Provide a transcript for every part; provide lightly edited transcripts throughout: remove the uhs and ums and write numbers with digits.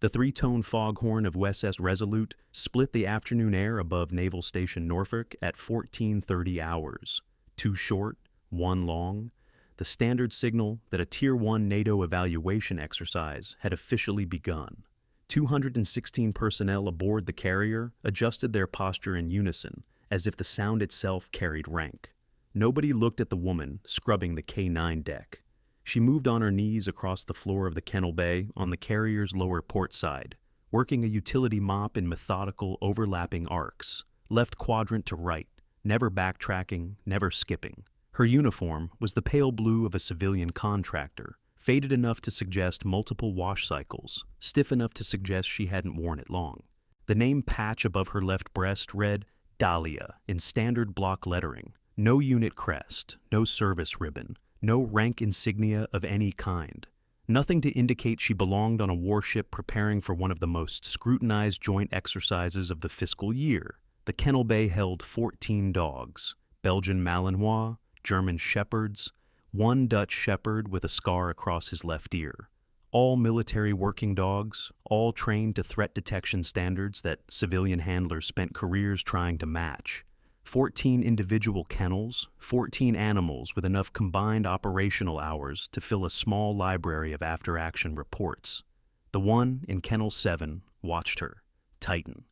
The three-tone foghorn of USS Resolute split the afternoon air above Naval Station Norfolk at 14:30 hours. 2 short, 1 long. The standard signal that a Tier 1 NATO evaluation exercise had officially begun. 216 personnel aboard the carrier adjusted their posture in unison, as if the sound itself carried rank. Nobody looked at the woman scrubbing the K-9 deck. She moved on her knees across the floor of the kennel bay on the carrier's lower port side, working a utility mop in methodical, overlapping arcs, left quadrant to right, never backtracking, never skipping. Her uniform was the pale blue of a civilian contractor, faded enough to suggest multiple wash cycles, stiff enough to suggest she hadn't worn it long. The name patch above her left breast read Dahlia in standard block lettering. No unit crest, no service ribbon, no rank insignia of any kind. Nothing to indicate she belonged on a warship preparing for one of the most scrutinized joint exercises of the fiscal year. The kennel bay held 14 dogs, Belgian Malinois, German Shepherds, 1 Dutch Shepherd with a scar across his left ear. All military working dogs, all trained to threat detection standards that civilian handlers spent careers trying to match. 14 individual kennels, 14 animals with enough combined operational hours to fill a small library of after-action reports. The one in Kennel 7 watched her, Titan.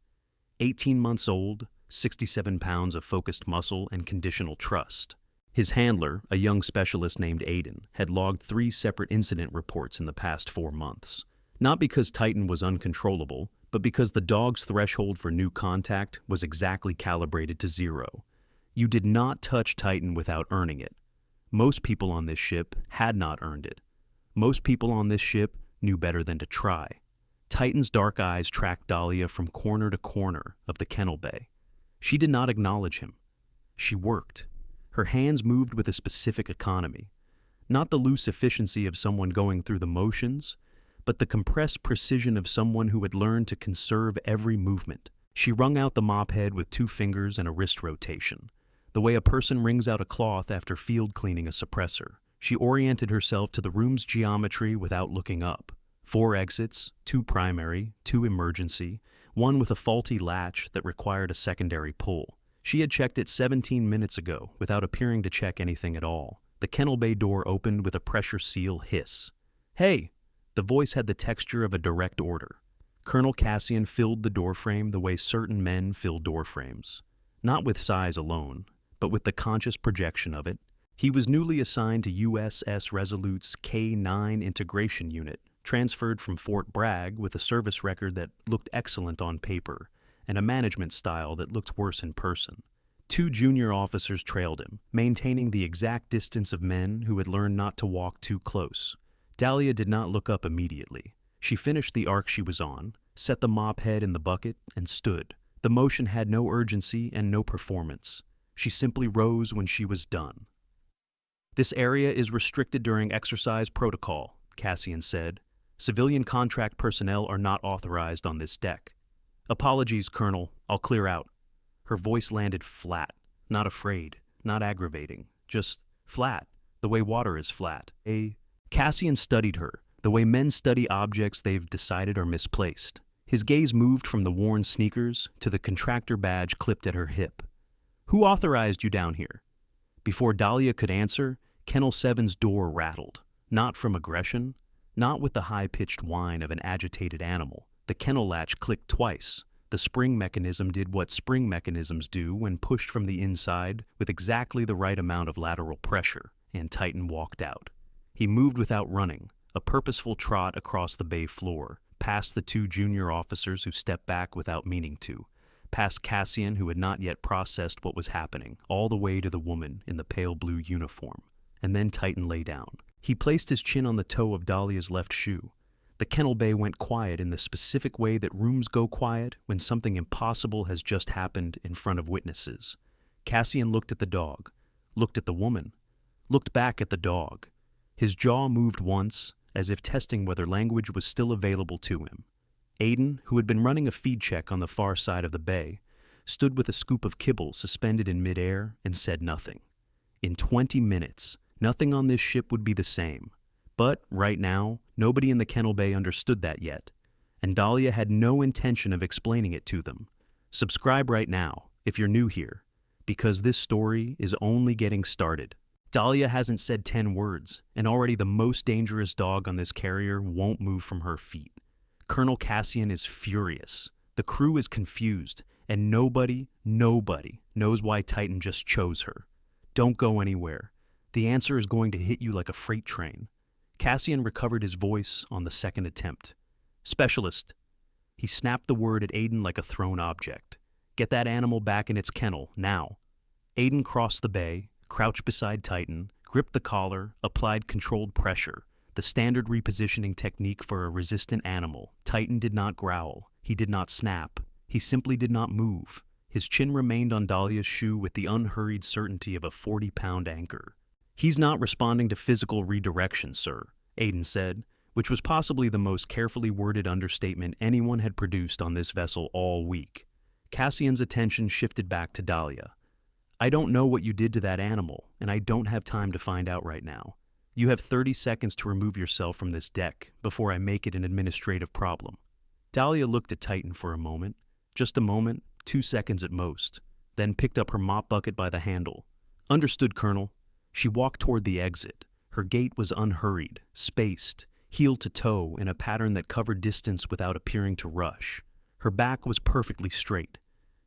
18 months old, 67 pounds of focused muscle and conditional trust. His handler, a young specialist named Aiden, had logged 3 separate incident reports in the past 4 months. Not because Titan was uncontrollable, but because the dog's threshold for new contact was exactly calibrated to 0. You did not touch Titan without earning it. Most people on this ship had not earned it. Most people on this ship knew better than to try. Titan's dark eyes tracked Dahlia from corner to corner of the kennel bay. She did not acknowledge him. She worked. Her hands moved with a specific economy. Not the loose efficiency of someone going through the motions, but the compressed precision of someone who had learned to conserve every movement. She wrung out the mop head with 2 fingers and a wrist rotation, the way a person wrings out a cloth after field cleaning a suppressor. She oriented herself to the room's geometry without looking up. 4 exits, 2 primary, 2 emergency, 1 with a faulty latch that required a secondary pull. She had checked it 17 minutes ago without appearing to check anything at all. The kennel bay door opened with a pressure seal hiss. "Hey!" The voice had the texture of a direct order. Colonel Cassian filled the doorframe the way certain men fill doorframes. Not with size alone, but with the conscious projection of it. He was newly assigned to USS Resolute's K-9 integration unit, transferred from Fort Bragg with a service record that looked excellent on paper, and a management style that looked worse in person. 2 junior officers trailed him, maintaining the exact distance of men who had learned not to walk too close. Dahlia did not look up immediately. She finished the arc she was on, set the mop head in the bucket, and stood. The motion had no urgency and no performance. She simply rose when she was done. "This area is restricted during exercise protocol," Cassian said. "Civilian contract personnel are not authorized on this deck." "Apologies, Colonel. I'll clear out." Her voice landed flat, not afraid, not aggravating, just flat, the way water is flat. Cassian studied her, the way men study objects they've decided are misplaced. His gaze moved from the worn sneakers to the contractor badge clipped at her hip. "Who authorized you down here?" Before Dahlia could answer, Kennel 7's door rattled, not from aggression, not with the high-pitched whine of an agitated animal. The kennel latch clicked twice. The spring mechanism did what spring mechanisms do when pushed from the inside with exactly the right amount of lateral pressure, and Titan walked out. He moved without running, a purposeful trot across the bay floor, past the 2 junior officers who stepped back without meaning to, past Cassian who had not yet processed what was happening, all the way to the woman in the pale blue uniform. And then Titan lay down. He placed his chin on the toe of Dahlia's left shoe. The kennel bay went quiet in the specific way that rooms go quiet when something impossible has just happened in front of witnesses. Cassian looked at the dog, looked at the woman, looked back at the dog. His jaw moved once, as if testing whether language was still available to him. Aiden, who had been running a feed check on the far side of the bay, stood with a scoop of kibble suspended in midair and said nothing. In 20 minutes, nothing on this ship would be the same. But, right now, nobody in the kennel bay understood that yet. and Dahlia had no intention of explaining it to them. Subscribe right now if you're new here, because this story is only getting started. Dahlia hasn't said 10 words, and already the most dangerous dog on this carrier won't move from her feet. Colonel Cassian is furious. The crew is confused, and nobody knows why Titan just chose her. Don't go anywhere. The answer is going to hit you like a freight train. Cassian recovered his voice on the second attempt. Specialist. He snapped the word at Aiden like a thrown object. Get that animal back in its kennel, now. Aiden crossed the bay, crouched beside Titan, gripped the collar, applied controlled pressure, the standard repositioning technique for a resistant animal. Titan did not growl. He did not snap. He simply did not move. His chin remained on Dahlia's shoe with the unhurried certainty of a 40-pound anchor. He's not responding to physical redirection, sir, Aiden said, which was possibly the most carefully worded understatement anyone had produced on this vessel all week. Cassian's attention shifted back to Dahlia. I don't know what you did to that animal, and I don't have time to find out right now. You have 30 seconds to remove yourself from this deck before I make it an administrative problem. Dahlia looked at Titan for a moment, just a moment, 2 seconds at most, then picked up her mop bucket by the handle. Understood, Colonel. She walked toward the exit. Her gait was unhurried, spaced, heel to toe in a pattern that covered distance without appearing to rush. Her back was perfectly straight.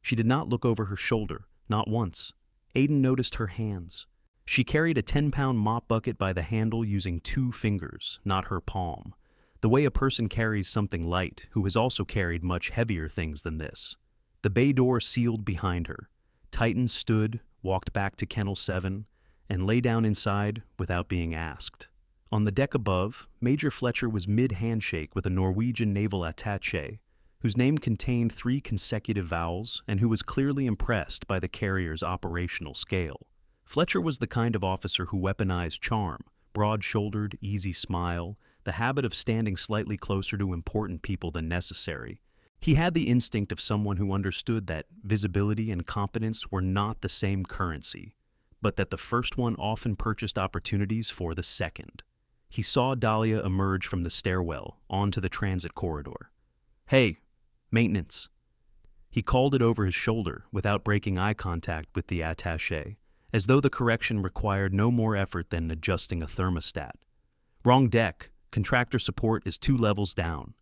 She did not look over her shoulder, not once. Aiden noticed her hands. She carried a 10-pound mop bucket by the handle using 2 fingers, not her palm, the way a person carries something light who has also carried much heavier things than this. The bay door sealed behind her. Titan stood, walked back to Kennel 7, and lay down inside without being asked. On the deck above, Major Fletcher was mid-handshake with a Norwegian naval attaché, whose name contained 3 consecutive vowels and who was clearly impressed by the carrier's operational scale. Fletcher was the kind of officer who weaponized charm, broad-shouldered, easy smile, the habit of standing slightly closer to important people than necessary. He had the instinct of someone who understood that visibility and competence were not the same currency, but that the first one often purchased opportunities for the second. He saw Dahlia emerge from the stairwell onto the transit corridor. Hey, maintenance. He called it over his shoulder without breaking eye contact with the attaché, as though the correction required no more effort than adjusting a thermostat. Wrong deck. Contractor support is 2 levels down.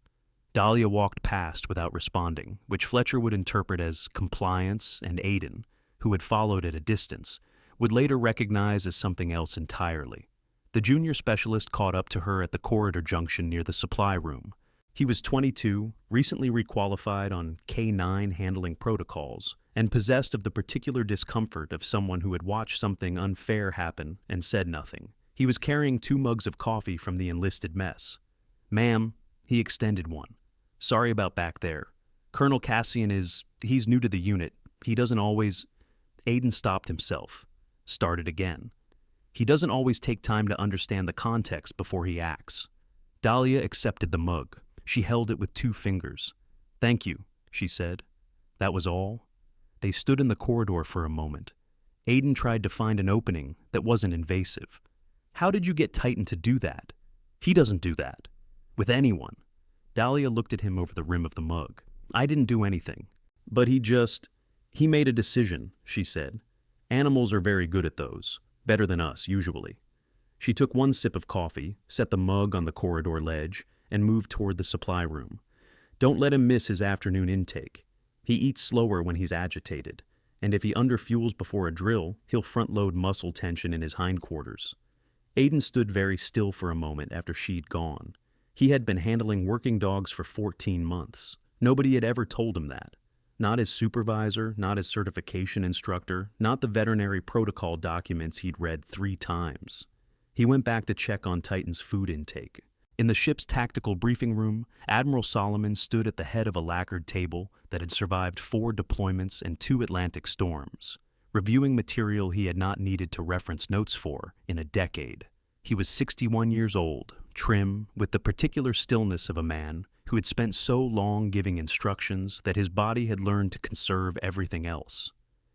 Dahlia walked past without responding, which Fletcher would interpret as compliance, and Aiden, who had followed at a distance, would later recognize as something else entirely. The junior specialist caught up to her at the corridor junction near the supply room. He was 22, recently requalified on K9 handling protocols, and possessed of the particular discomfort of someone who had watched something unfair happen and said nothing. He was carrying 2 mugs of coffee from the enlisted mess. Ma'am, he extended one. Sorry about back there. Colonel Cassian he's new to the unit. He doesn't always... Aiden stopped himself. Started again. He doesn't always take time to understand the context before he acts. Dahlia accepted the mug. She held it with 2 fingers. Thank you, she said. That was all. They stood in the corridor for a moment. Aiden tried to find an opening that wasn't invasive. How did you get Titan to do that? He doesn't do that. With anyone. Dahlia looked at him over the rim of the mug. I didn't do anything. But he made a decision, she said. Animals are very good at those. Better than us, usually. She took 1 sip of coffee, set the mug on the corridor ledge, and moved toward the supply room. Don't let him miss his afternoon intake. He eats slower when he's agitated, and if he underfuels before a drill, he'll front-load muscle tension in his hindquarters. Aiden stood very still for a moment after she'd gone. He had been handling working dogs for 14 months. Nobody had ever told him that. Not his supervisor, not his certification instructor, not the veterinary protocol documents he'd read 3 times. He went back to check on Titan's food intake. In the ship's tactical briefing room, Admiral Solomon stood at the head of a lacquered table that had survived 4 deployments and 2 Atlantic storms, reviewing material he had not needed to reference notes for in a decade. He was 61 years old, trim, with the particular stillness of a man who had spent so long giving instructions that his body had learned to conserve everything else.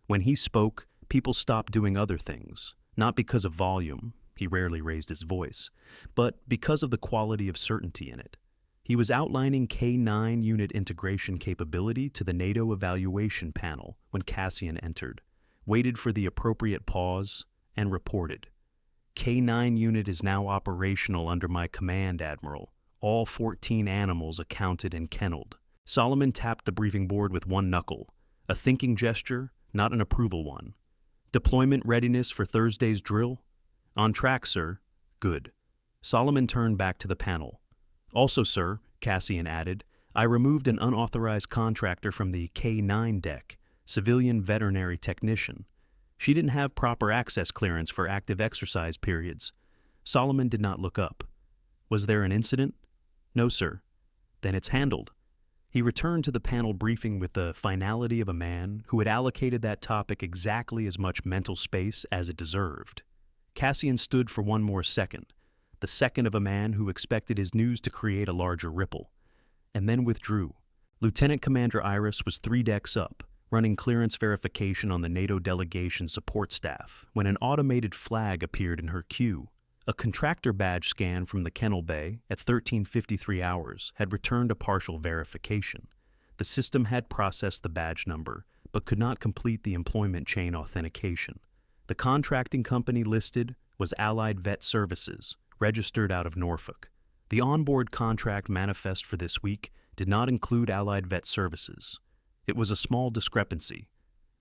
When he spoke, people stopped doing other things, not because of volume, he rarely raised his voice, but because of the quality of certainty in it. He was outlining K9 unit integration capability to the NATO evaluation panel when Cassian entered, waited for the appropriate pause, and reported. K9 unit is now operational under my command, Admiral. All 14 animals accounted and kennelled. Solomon tapped the briefing board with one knuckle, a thinking gesture, not an approval one. Deployment readiness for Thursday's drill? On track, sir. Good. Solomon turned back to the panel. Also, sir, Cassian added, I removed an unauthorized contractor from the K9 deck, civilian veterinary technician. She didn't have proper access clearance for active exercise periods. Solomon did not look up. Was there an incident? No, sir. Then it's handled. He returned to the panel briefing with the finality of a man who had allocated that topic exactly as much mental space as it deserved. Cassian stood for one more second, the second of a man who expected his news to create a larger ripple, and then withdrew. Lieutenant Commander Iris was 3 decks up, running clearance verification on the NATO delegation support staff, when an automated flag appeared in her queue. A contractor badge scan from the kennel bay at 13:53 hours had returned a partial verification. The system had processed the badge number, but could not complete the employment chain authentication. The contracting company listed was Allied Vet Services, registered out of Norfolk. The onboard contract manifest for this week did not include Allied Vet Services. It was a small discrepancy.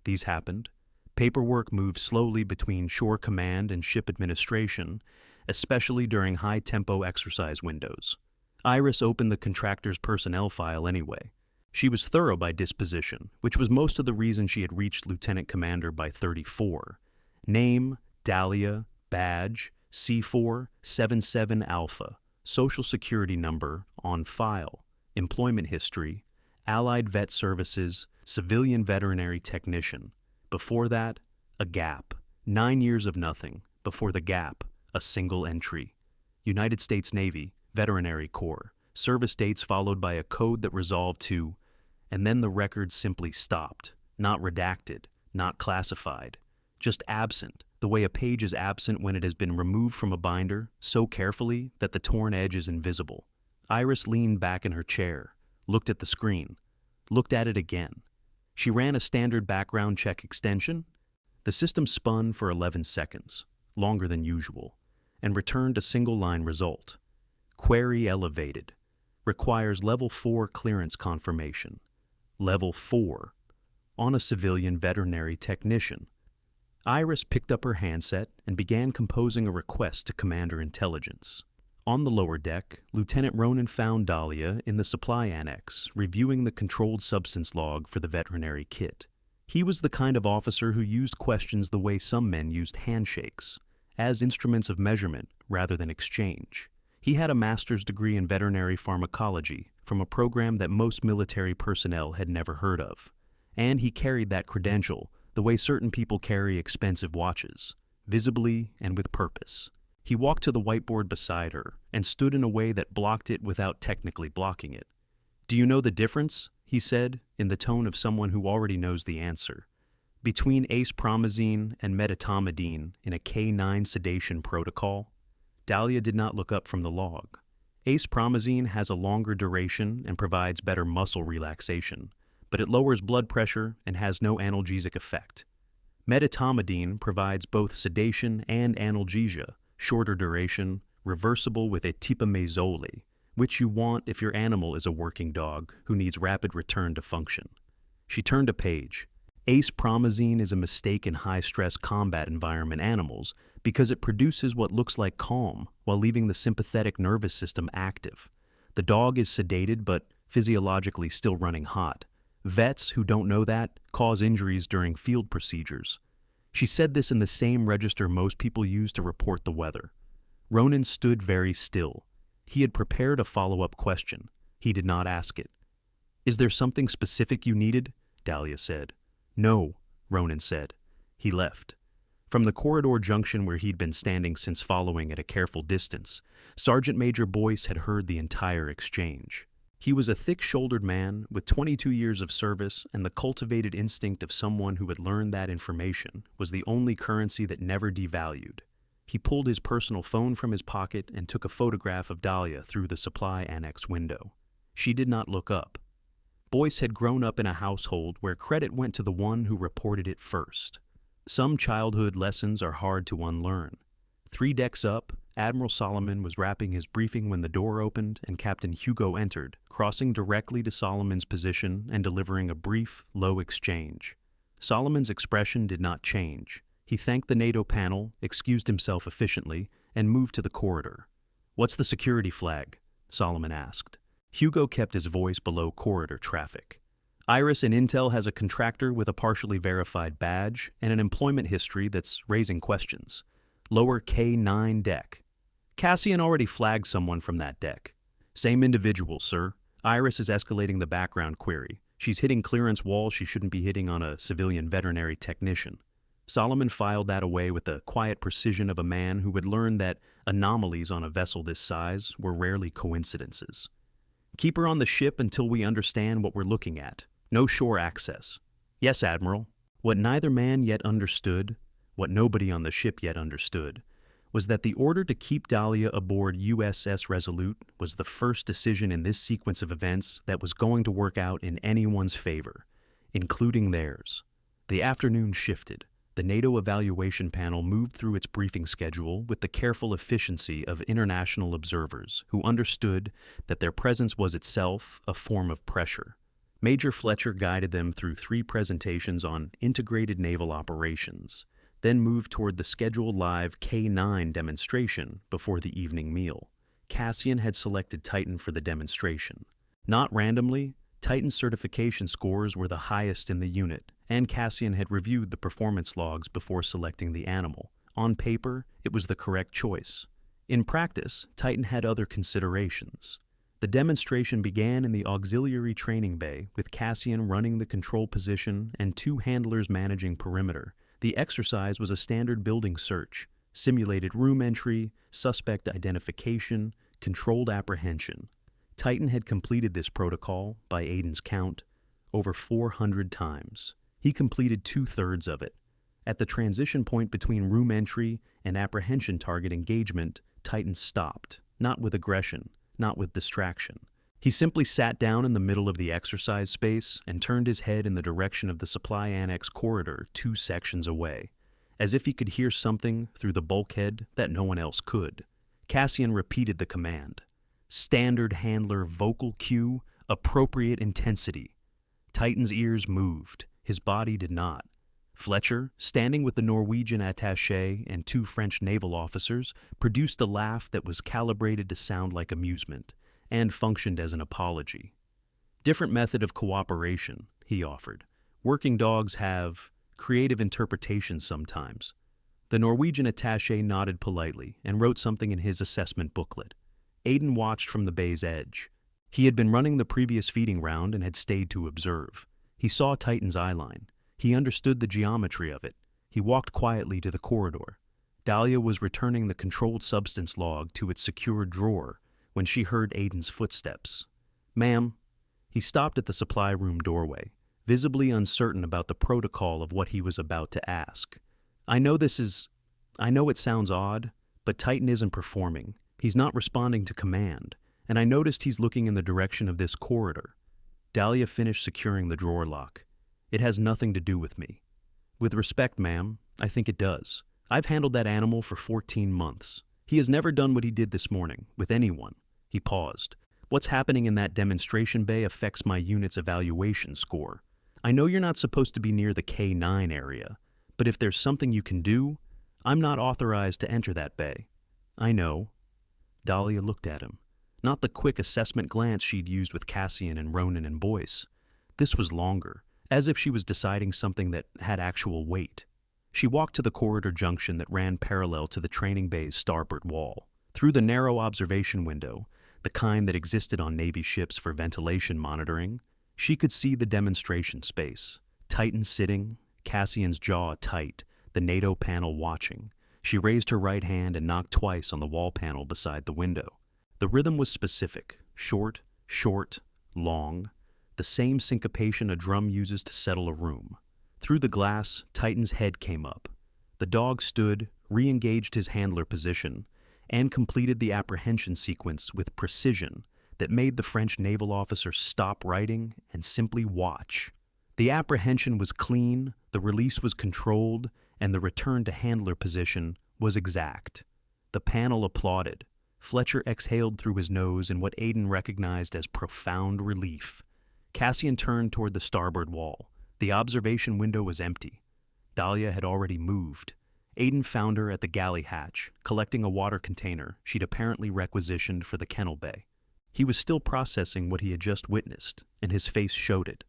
These happened. Paperwork moved slowly between Shore Command and Ship Administration, especially during high-tempo exercise windows. Iris opened the contractor's personnel file anyway. She was thorough by disposition, which was most of the reason she had reached Lieutenant Commander by 34. Name, Dahlia, badge, C477 Alpha, Social Security number, on file, employment history, Allied Vet Services, civilian veterinary technician. Before that, a gap. 9 years of nothing. Before the gap, a single entry. United States Navy, Veterinary Corps. Service dates followed by a code that resolved to, and then the record simply stopped. Not redacted, not classified. Just absent, the way a page is absent when it has been removed from a binder so carefully that the torn edge is invisible. Iris leaned back in her chair, looked at the screen, looked at it again. She ran a standard background check extension. The system spun for 11 seconds, longer than usual, and returned a single-line result. Query elevated. Requires Level 4 clearance confirmation. Level 4. On a civilian veterinary technician. Iris picked up her handset and began composing a request to Commander Intelligence. On the lower deck, Lieutenant Ronan found Dahlia in the supply annex, reviewing the controlled substance log for the veterinary kit. He was the kind of officer who used questions the way some men used handshakes, as instruments of measurement rather than exchange. He had a master's degree in veterinary pharmacology from a program that most military personnel had never heard of, and he carried that credential the way certain people carry expensive watches, visibly and with purpose. He walked to the whiteboard beside her and stood in a way that blocked it without technically blocking it. "Do you know the difference?" he said, in the tone of someone who already knows the answer. "Between ace-promazine and metatomidine in a K9 sedation protocol?" Dahlia did not look up from the log. Ace-promazine has a longer duration and provides better muscle relaxation, but it lowers blood pressure and has no analgesic effect. Metatomidine provides both sedation and analgesia, shorter duration, reversible with etipamazole, which you want if your animal is a working dog who needs rapid return to function. She turned a page. Ace-promazine is a mistake in high-stress combat environment animals because it produces what looks like calm while leaving the sympathetic nervous system active. The dog is sedated but physiologically still running hot. Vets who don't know that cause injuries during field procedures. She said this in the same register most people use to report the weather. Ronan stood very still. He had prepared a follow-up question. He did not ask it. "Is there something specific you needed?" Dahlia said. "No," Ronan said. He left. From the corridor junction where he'd been standing since following at a careful distance, Sergeant Major Boyce had heard the entire exchange. He was a thick-shouldered man with 22 years of service, and the cultivated instinct of someone who had learned that information was the only currency that never devalued. He pulled his personal phone from his pocket and took a photograph of Dahlia through the supply annex window. She did not look up. Boyce had grown up in a household where credit went to the one who reported it first. Some childhood lessons are hard to unlearn. 3 decks up, Admiral Solomon was wrapping his briefing when the door opened and Captain Hugo entered, crossing directly to Solomon's position and delivering a brief, low exchange. Solomon's expression did not change. He thanked the NATO panel, excused himself efficiently, and moved to the corridor. "What's the security flag?" Solomon asked. Hugo kept his voice below corridor traffic. "Iris and Intel has a contractor with a partially verified badge and an employment history that's raising questions. Lower K9 deck." "Cassian already flagged someone from that deck." "Same individual, sir. Iris is escalating the background query. She's hitting clearance walls she shouldn't be hitting on a civilian veterinary technician." Solomon filed that away with the quiet precision of a man who had learned that anomalies on a vessel this size were rarely coincidences. "Keep her on the ship until we understand what we're looking at. No shore access." "Yes, Admiral." What neither man yet understood, what nobody on the ship yet understood, was that the order to keep Dahlia aboard USS Resolute was the first decision in this sequence of events that was going to work out in anyone's favor, including theirs. The afternoon shifted. The NATO evaluation panel moved through its briefing schedule with the careful efficiency of international observers who understood that their presence was itself a form of pressure. Major Fletcher guided them through 3 presentations on integrated naval operations, then moved toward the scheduled live K9 demonstration before the evening meal. Cassian had selected Titan for the demonstration. Not randomly, Titan's certification scores were the highest in the unit, and Cassian had reviewed the performance logs before selecting the animal. On paper, it was the correct choice. In practice, Titan had other considerations. The demonstration began in the auxiliary training bay, with Cassian running the control position and 2 handlers managing perimeter. The exercise was a standard building search, simulated room entry, suspect identification, controlled apprehension. Titan had completed this protocol, by Aiden's count, over 400 times. He completed 2/3 of it. At the transition point between room entry and apprehension target engagement, Titan stopped, not with aggression, not with distraction. He simply sat down in the middle of the exercise space and turned his head in the direction of the supply annex corridor 2 sections away, as if he could hear something through the bulkhead that no one else could. Cassian repeated the command. Standard handler vocal cue, appropriate intensity. Titan's ears moved. His body did not. Fletcher, standing with the Norwegian attaché and 2 French naval officers, produced a laugh that was calibrated to sound like amusement, and functioned as an apology. "Different method of cooperation," he offered. "Working dogs have creative interpretations sometimes." The Norwegian attaché nodded politely and wrote something in his assessment booklet. Aiden watched from the bay's edge. He had been running the previous feeding round and had stayed to observe. He saw Titan's eyeline. He understood the geometry of it. He walked quietly to the corridor. Dahlia was returning the controlled substance log to its secured drawer when she heard Aiden's footsteps. "Ma'am." He stopped at the supply room doorway, visibly uncertain about the protocol of what he was about to ask. I know it sounds odd, but Titan isn't performing. He's not responding to command, and I noticed he's looking in the direction of this corridor." Dahlia finished securing the drawer lock. "It has nothing to do with me." "With respect, ma'am, I think it does. I've handled that animal for 14 months. He has never done what he did this morning, with anyone." He paused. "What's happening in that demonstration bay affects my unit's evaluation score. I know you're not supposed to be near the K9 area, but if there's something you can do, I'm not authorized to enter that bay." "I know." Dahlia looked at him. Not the quick assessment glance she'd used with Cassian and Ronan and Boyce. This was longer, as if she was deciding something that had actual weight. She walked to the corridor junction that ran parallel to the training bay's starboard wall. Through the narrow observation window, the kind that existed on Navy ships for ventilation monitoring, she could see the demonstration space. Titan sitting, Cassian's jaw tight, the NATO panel watching. She raised her right hand and knocked twice on the wall panel beside the window. The rhythm was specific, short, long, the same syncopation a drum uses to settle a room. Through the glass, Titan's head came up. The dog stood, re-engaged his handler position, and completed the apprehension sequence with precision that made the French naval officer stop writing and simply watch. The apprehension was clean, the release was controlled, and the return to handler position was exact. The panel applauded. Fletcher exhaled through his nose in what Aiden recognized as profound relief. Cassian turned toward the starboard wall. The observation window was empty. Dahlia had already moved. Aiden found her at the galley hatch, collecting a water container she'd apparently requisitioned for the kennel bay. He was still processing what he had just witnessed, and his face showed it.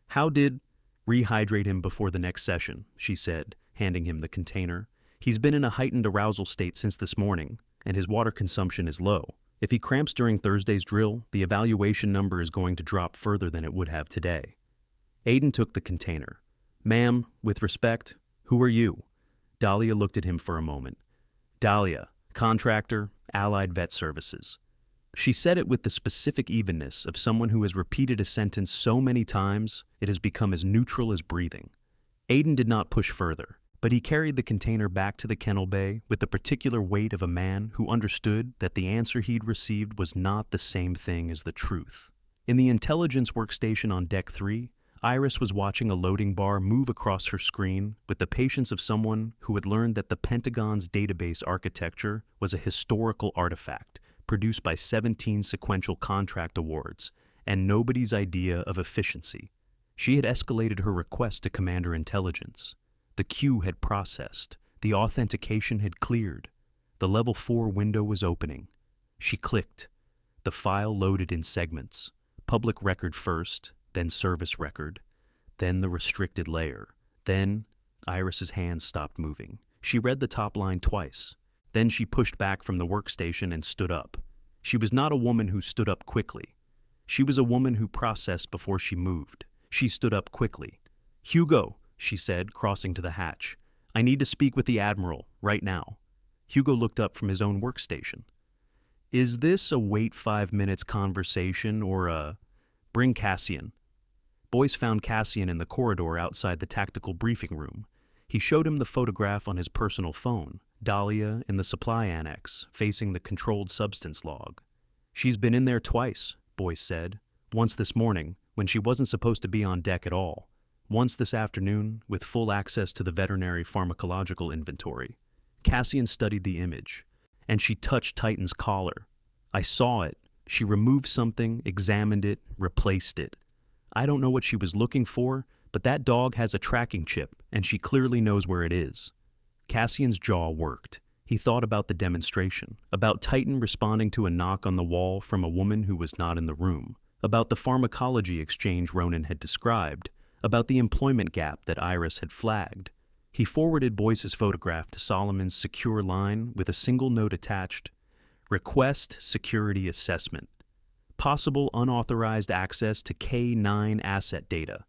"How did—" "Rehydrate him before the next session," she said, handing him the container. "He's been in a heightened arousal state since this morning, and his water consumption is low. If he cramps during Thursday's drill, the evaluation number is going to drop further than it would have today." Aiden took the container. "Ma'am, with respect, who are you?" Dahlia looked at him for a moment. "Dahlia, contractor, Allied Vet Services." She said it with the specific evenness of someone who has repeated a sentence so many times it has become as neutral as breathing. Aiden did not push further, but he carried the container back to the kennel bay with the particular weight of a man who understood that the answer he'd received was not the same thing as the truth. In the intelligence workstation on Deck 3, Iris was watching a loading bar move across her screen with the patience of someone who had learned that the Pentagon's database architecture was a historical artifact produced by 17 sequential contract awards and nobody's idea of efficiency. She had escalated her request to Commander Intelligence. The queue had processed. The authentication had cleared. The Level 4 window was opening. She clicked. The file loaded in segments. Public record first, then service record, then the restricted layer. Then, Iris's hands stopped moving. She read the top line twice. Then she pushed back from the workstation and stood up. She was not a woman who stood up quickly. She was a woman who processed before she moved. She stood up quickly. "Hugo," she said, crossing to the hatch. "I need to speak with the Admiral, right now." Hugo looked up from his own workstation. "Is this a wait 5 minutes conversation or a— Bring Cassian." Boyce found Cassian in the corridor outside the tactical briefing room. He showed him the photograph on his personal phone, Dahlia in the supply annex, facing the controlled substance log. "She's been in there twice," Boyce said. "Once this morning, when she wasn't supposed to be on deck at all. Once this afternoon, with full access to the veterinary pharmacological inventory." Cassian studied the image. "And she touched Titan's collar. I saw it. She removed something, examined it, replaced it. I don't know what she was looking for, but that dog has a tracking chip, and she clearly knows where it is." Cassian's jaw worked. He thought about the demonstration, about Titan responding to a knock on the wall from a woman who was not in the room, about the pharmacology exchange Ronan had described, about the employment gap that Iris had flagged. He forwarded Boyce's photograph to Solomon's secure line with a single note attached: "Request security assessment. Possible unauthorized access to K9 asset data."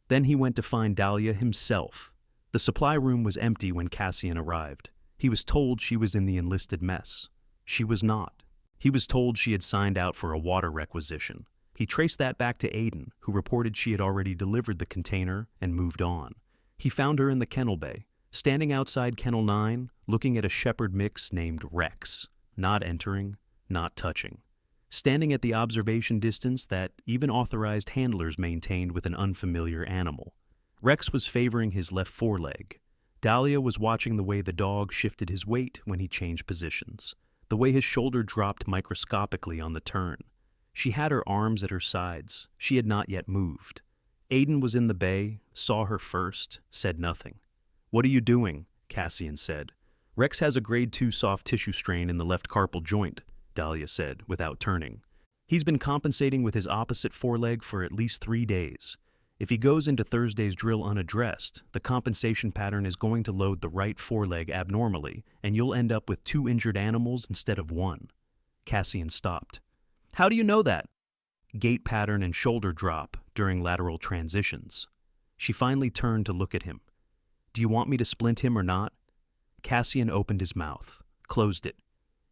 Then he went to find Dahlia himself. The supply room was empty when Cassian arrived. He was told she was in the enlisted mess. She was not. He was told she had signed out for a water requisition. He traced that back to Aiden, who reported she had already delivered the container and moved on. He found her in the kennel bay, standing outside Kennel 9, looking at a shepherd mix named Rex, not entering, not touching. Standing at the observation distance that even authorized handlers maintained with an unfamiliar animal. Rex was favoring his left foreleg. Dahlia was watching the way the dog shifted his weight when he changed positions, the way his shoulder dropped microscopically on the turn. She had her arms at her sides. She had not yet moved. Aiden was in the bay, saw her first, said nothing. "What are you doing?" Cassian said. "Rex has a grade 2 soft tissue strain in the left carpal joint," Dahlia said, without turning. "He's been compensating with his opposite foreleg for at least 3 days. If he goes into Thursday's drill unaddressed, the compensation pattern is going to load the right foreleg abnormally, and you'll end up with 2 injured animals instead of 1. Cassian stopped. "How do you know that?" "Gait pattern and shoulder drop during lateral transitions." She finally turned to look at him. "Do you want me to splint him or not?" Cassian opened his mouth, closed it.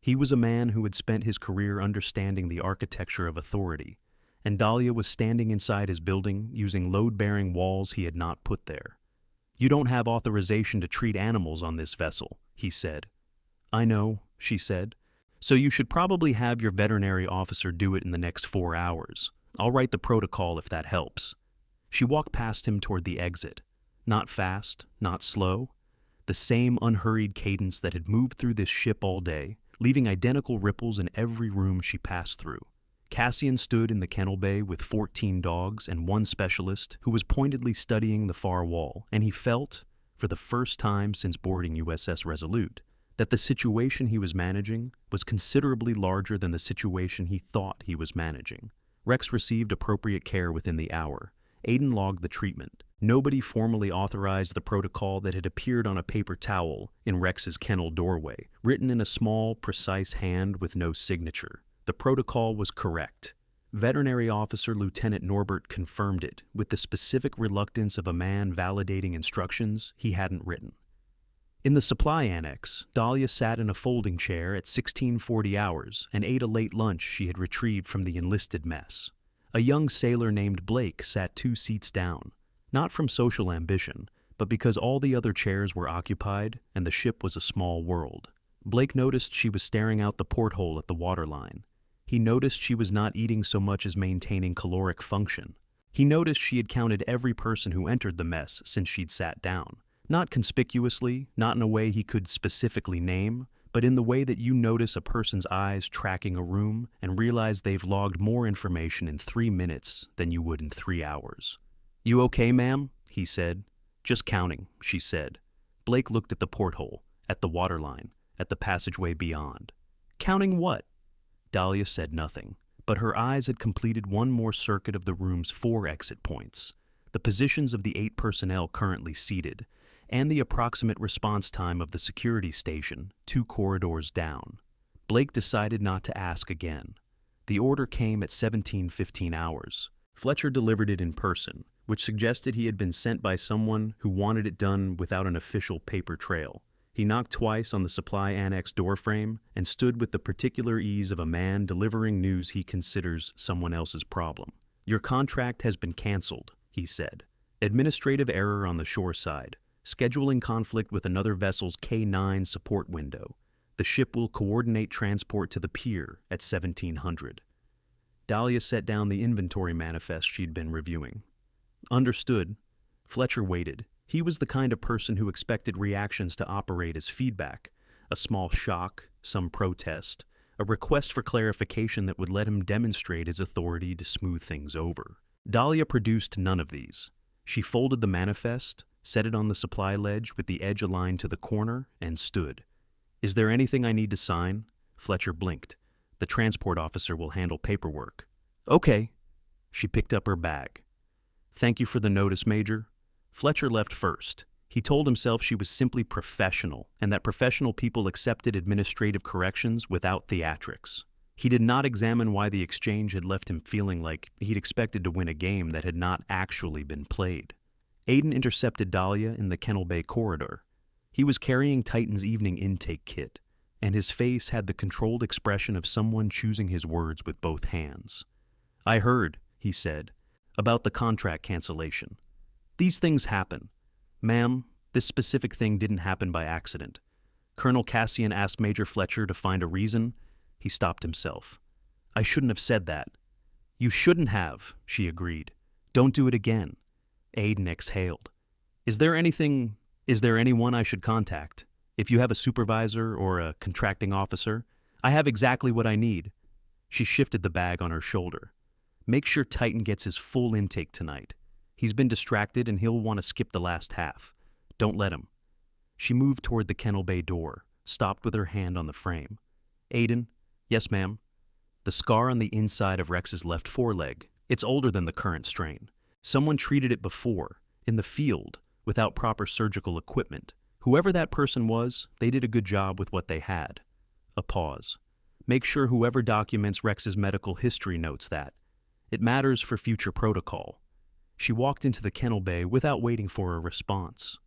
He was a man who had spent his career understanding the architecture of authority, and Dahlia was standing inside his building using load-bearing walls he had not put there. "You don't have authorization to treat animals on this vessel," he said. "I know," she said. "So you should probably have your veterinary officer do it in the next 4 hours. I'll write the protocol if that helps." She walked past him toward the exit. Not fast, not slow. The same unhurried cadence that had moved through this ship all day, leaving identical ripples in every room she passed through. Cassian stood in the kennel bay with 14 dogs and one specialist who was pointedly studying the far wall, and he felt, for the first time since boarding USS Resolute, that the situation he was managing was considerably larger than the situation he thought he was managing. Rex received appropriate care within the hour. Aiden logged the treatment. Nobody formally authorized the protocol that had appeared on a paper towel in Rex's kennel doorway, written in a small, precise hand with no signature. The protocol was correct. Veterinary Officer Lieutenant Norbert confirmed it with the specific reluctance of a man validating instructions he hadn't written. In the supply annex, Dahlia sat in a folding chair at 1640 hours and ate a late lunch she had retrieved from the enlisted mess. A young sailor named Blake sat 2 seats down, not from social ambition, but because all the other chairs were occupied and the ship was a small world. Blake noticed she was staring out the porthole at the waterline. He noticed she was not eating so much as maintaining caloric function. He noticed she had counted every person who entered the mess since she'd sat down. Not conspicuously, not in a way he could specifically name, but in the way that you notice a person's eyes tracking a room and realize they've logged more information in 3 minutes than you would in 3 hours. "You okay, ma'am?" he said. "Just counting," she said. Blake looked at the porthole, at the waterline, at the passageway beyond. "Counting what?" Dahlia said nothing, but her eyes had completed one more circuit of the room's 4 exit points, the positions of the 8 personnel currently seated, and the approximate response time of the security station 2 corridors down. Blake decided not to ask again. The order came at 17:15 hours. Fletcher delivered it in person, which suggested he had been sent by someone who wanted it done without an official paper trail. He knocked twice on the supply annex doorframe and stood with the particular ease of a man delivering news he considers someone else's problem. "Your contract has been canceled," he said. "Administrative error on the shore side. Scheduling conflict with another vessel's K9 support window. The ship will coordinate transport to the pier at 1700. Dahlia set down the inventory manifest she'd been reviewing. "Understood." Fletcher waited. He was the kind of person who expected reactions to operate as feedback, a small shock, some protest, a request for clarification that would let him demonstrate his authority to smooth things over. Dahlia produced none of these. She folded the manifest, set it on the supply ledge with the edge aligned to the corner, and stood. "Is there anything I need to sign?" Fletcher blinked. "The transport officer will handle paperwork." "Okay." She picked up her bag. "Thank you for the notice, Major." Fletcher left first. He told himself she was simply professional, and that professional people accepted administrative corrections without theatrics. He did not examine why the exchange had left him feeling like he'd expected to win a game that had not actually been played. Aiden intercepted Dahlia in the Kennel Bay corridor. He was carrying Titan's evening intake kit, and his face had the controlled expression of someone choosing his words with both hands. "I heard," he said, "about the contract cancellation. These things happen. Ma'am, this specific thing didn't happen by accident. Colonel Cassian asked Major Fletcher to find a reason." He stopped himself. "I shouldn't have said that." "You shouldn't have," she agreed. "Don't do it again." Aiden exhaled. Is there anyone I should contact? If you have a supervisor or a contracting officer, I have exactly what I need." She shifted the bag on her shoulder. "Make sure Titan gets his full intake tonight. He's been distracted and he'll want to skip the last half. Don't let him." She moved toward the Kennel Bay door, stopped with her hand on the frame. "Aiden?" "Yes, ma'am." "The scar on the inside of Rex's left foreleg. It's older than the current strain. Someone treated it before, in the field, without proper surgical equipment. Whoever that person was, they did a good job with what they had." A pause. "Make sure whoever documents Rex's medical history notes that. It matters for future protocol." She walked into the Kennel Bay without waiting for a response.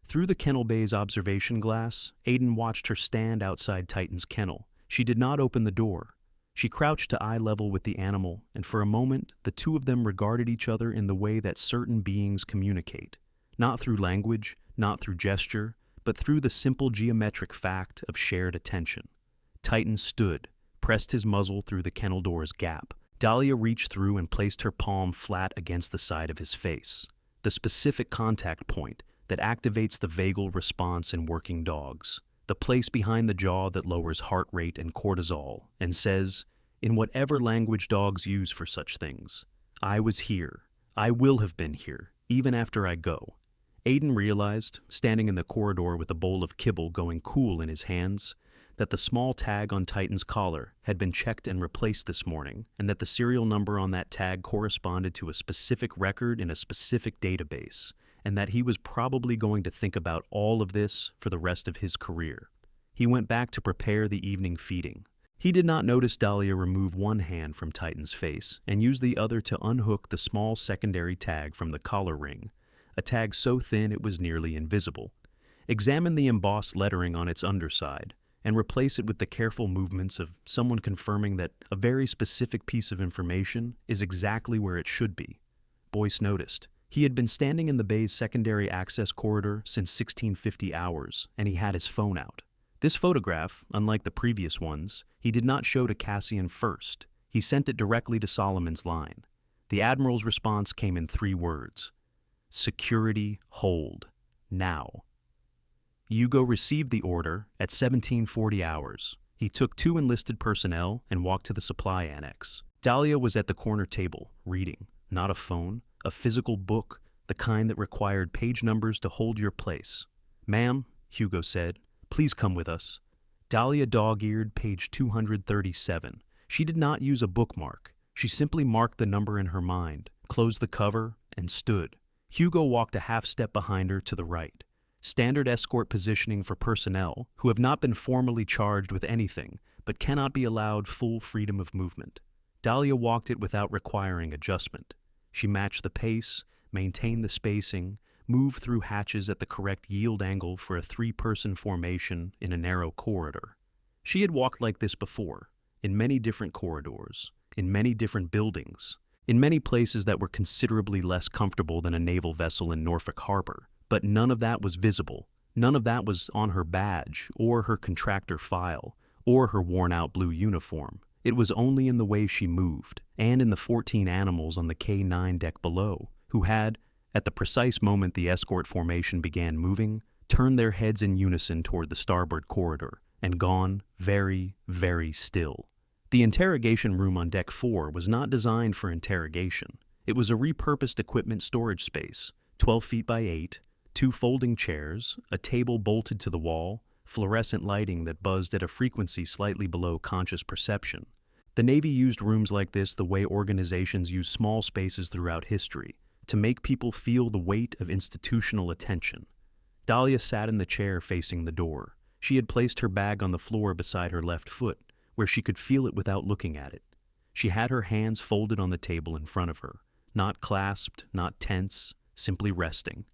Through the Kennel Bay's observation glass, Aiden watched her stand outside Titan's kennel. She did not open the door. She crouched to eye level with the animal, and for a moment, the two of them regarded each other in the way that certain beings communicate. not through language, not through gesture, but through the simple geometric fact of shared attention. Titan stood, pressed his muzzle through the kennel door's gap. Dahlia reached through and placed her palm flat against the side of his face, the specific contact point that activates the vagal response in working dogs, the place behind the jaw that lowers heart rate and cortisol, and says, in whatever language dogs use for such things, I was here. I will have been here, even after I go. Aiden realized, standing in the corridor with a bowl of kibble going cool in his hands, that the small tag on Titan's collar had been checked and replaced this morning, and that the serial number on that tag corresponded to a specific record in a specific database, and that he was probably going to think about all of this for the rest of his career. He went back to prepare the evening feeding. He did not notice Dahlia remove one hand from Titan's face and use the other to unhook the small secondary tag from the collar ring, a tag so thin it was nearly invisible. Examine the embossed lettering on its underside, and replace it with the careful movements of someone confirming that a very specific piece of information is exactly where it should be. Boyce noticed. He had been standing in the bay's secondary access corridor since 1650 hours, and he had his phone out. This photograph, unlike the previous ones, he did not show to Cassian first. He sent it directly to Solomon's line. The Admiral's response came in 3 words. Security hold. Now. Hugo received the order at 1740 hours. He took 2 enlisted personnel and walked to the supply annex. Dahlia was at the corner table, reading, not a phone, a physical book, the kind that required page numbers to hold your place. Ma'am, Hugo said, please come with us. Dahlia dog-eared page 237. She did not use a bookmark. She simply marked the number in her mind, closed the cover, and stood. Hugo walked a half step behind her to the right. Standard escort positioning for personnel who have not been formally charged with anything but cannot be allowed full freedom of movement. Dahlia walked it without requiring adjustment. She matched the pace, maintained the spacing, moved through hatches at the correct yield angle for a 3-person formation in a narrow corridor. She had walked like this before, in many different corridors, in many different buildings, in many places that were considerably less comfortable than a naval vessel in Norfolk Harbor. But none of that was visible. None of that was on her badge, or her contractor file, or her worn-out blue uniform. It was only in the way she moved, and in the 14 animals on the K9 deck below, who had, at the precise moment the escort formation began moving, turned their heads in unison toward the starboard corridor, and gone very, very still. The interrogation room on Deck 4 was not designed for interrogation. It was a repurposed equipment storage space, 12 feet by 8, 2 folding chairs, a table bolted to the wall, fluorescent lighting that buzzed at a frequency slightly below conscious perception. The Navy used rooms like this the way organizations use small spaces throughout history, to make people feel the weight of institutional attention. Dahlia sat in the chair facing the door. She had placed her bag on the floor beside her left foot, where she could feel it without looking at it. She had her hands folded on the table in front of her, not clasped, not tense, simply resting.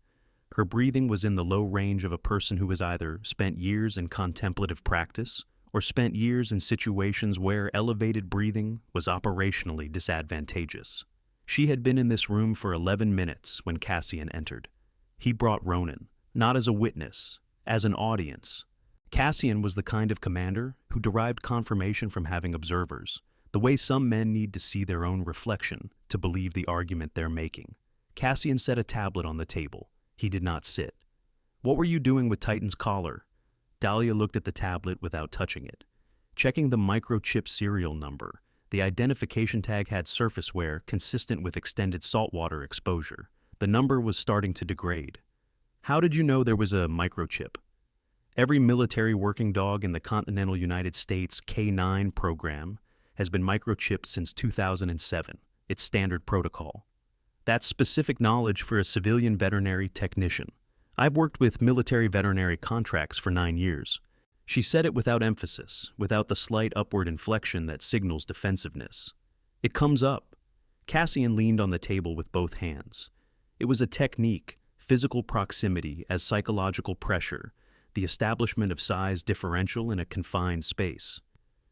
Her breathing was in the low range of a person who has either spent years in contemplative practice or spent years in situations where elevated breathing was operationally disadvantageous. She had been in this room for 11 minutes when Cassian entered. He brought Ronan, not as a witness, as an audience. Cassian was the kind of commander who derived confirmation from having observers, the way some men need to see their own reflection to believe the argument they're making. Cassian set a tablet on the table. He did not sit. What were you doing with Titan's collar? Dahlia looked at the tablet without touching it. Checking the microchip serial number, the identification tag had surface wear consistent with extended saltwater exposure. The number was starting to degrade. How did you know there was a microchip? Every military working dog in the continental United States K9 program has been microchipped since 2007. It's standard protocol. That's specific knowledge for a civilian veterinary technician. I've worked with military veterinary contracts for 9 years. She said it without emphasis, without the slight upward inflection that signals defensiveness. It comes up. Cassian leaned on the table with both hands. It was a technique, physical proximity as psychological pressure, the establishment of size differential in a confined space.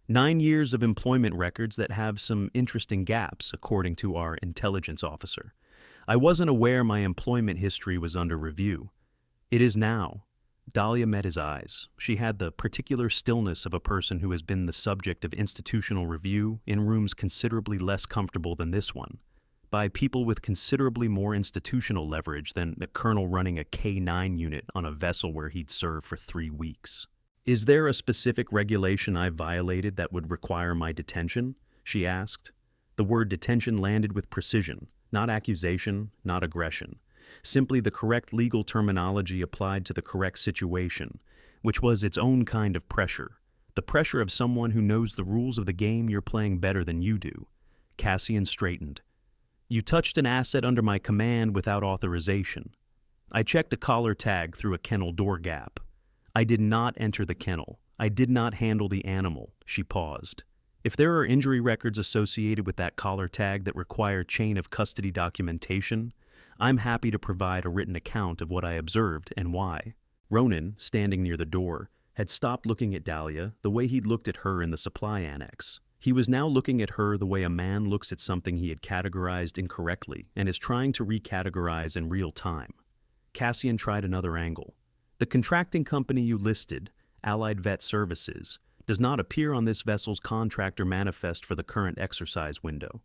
9 years of employment records that have some interesting gaps, according to our intelligence officer. I wasn't aware my employment history was under review. It is now. Dahlia met his eyes. She had the particular stillness of a person who has been the subject of institutional review in rooms considerably less comfortable than this one, by people with considerably more institutional leverage than the colonel running a K-9 unit on a vessel where he'd served for 3 weeks. "Is there a specific regulation I violated that would require my detention?" she asked. The word detention landed with precision, not accusation, not aggression. Simply the correct legal terminology applied to the correct situation, which was its own kind of pressure. The pressure of someone who knows the rules of the game you're playing better than you do. Cassian straightened. "You touched an asset under my command without authorization. I checked a collar tag through a kennel door gap. I did not enter the kennel. I did not handle the animal." She paused. "If there are injury records associated with that collar tag that require chain of custody documentation, I'm happy to provide a written account of what I observed and why." Ronan, standing near the door, had stopped looking at Dahlia the way he'd looked at her in the supply annex. He was now looking at her the way a man looks at something he had categorized incorrectly and is trying to recategorize in real time. Cassian tried another angle. "The contracting company you listed, Allied Vet Services, does not appear on this vessel's contractor manifest for the current exercise window.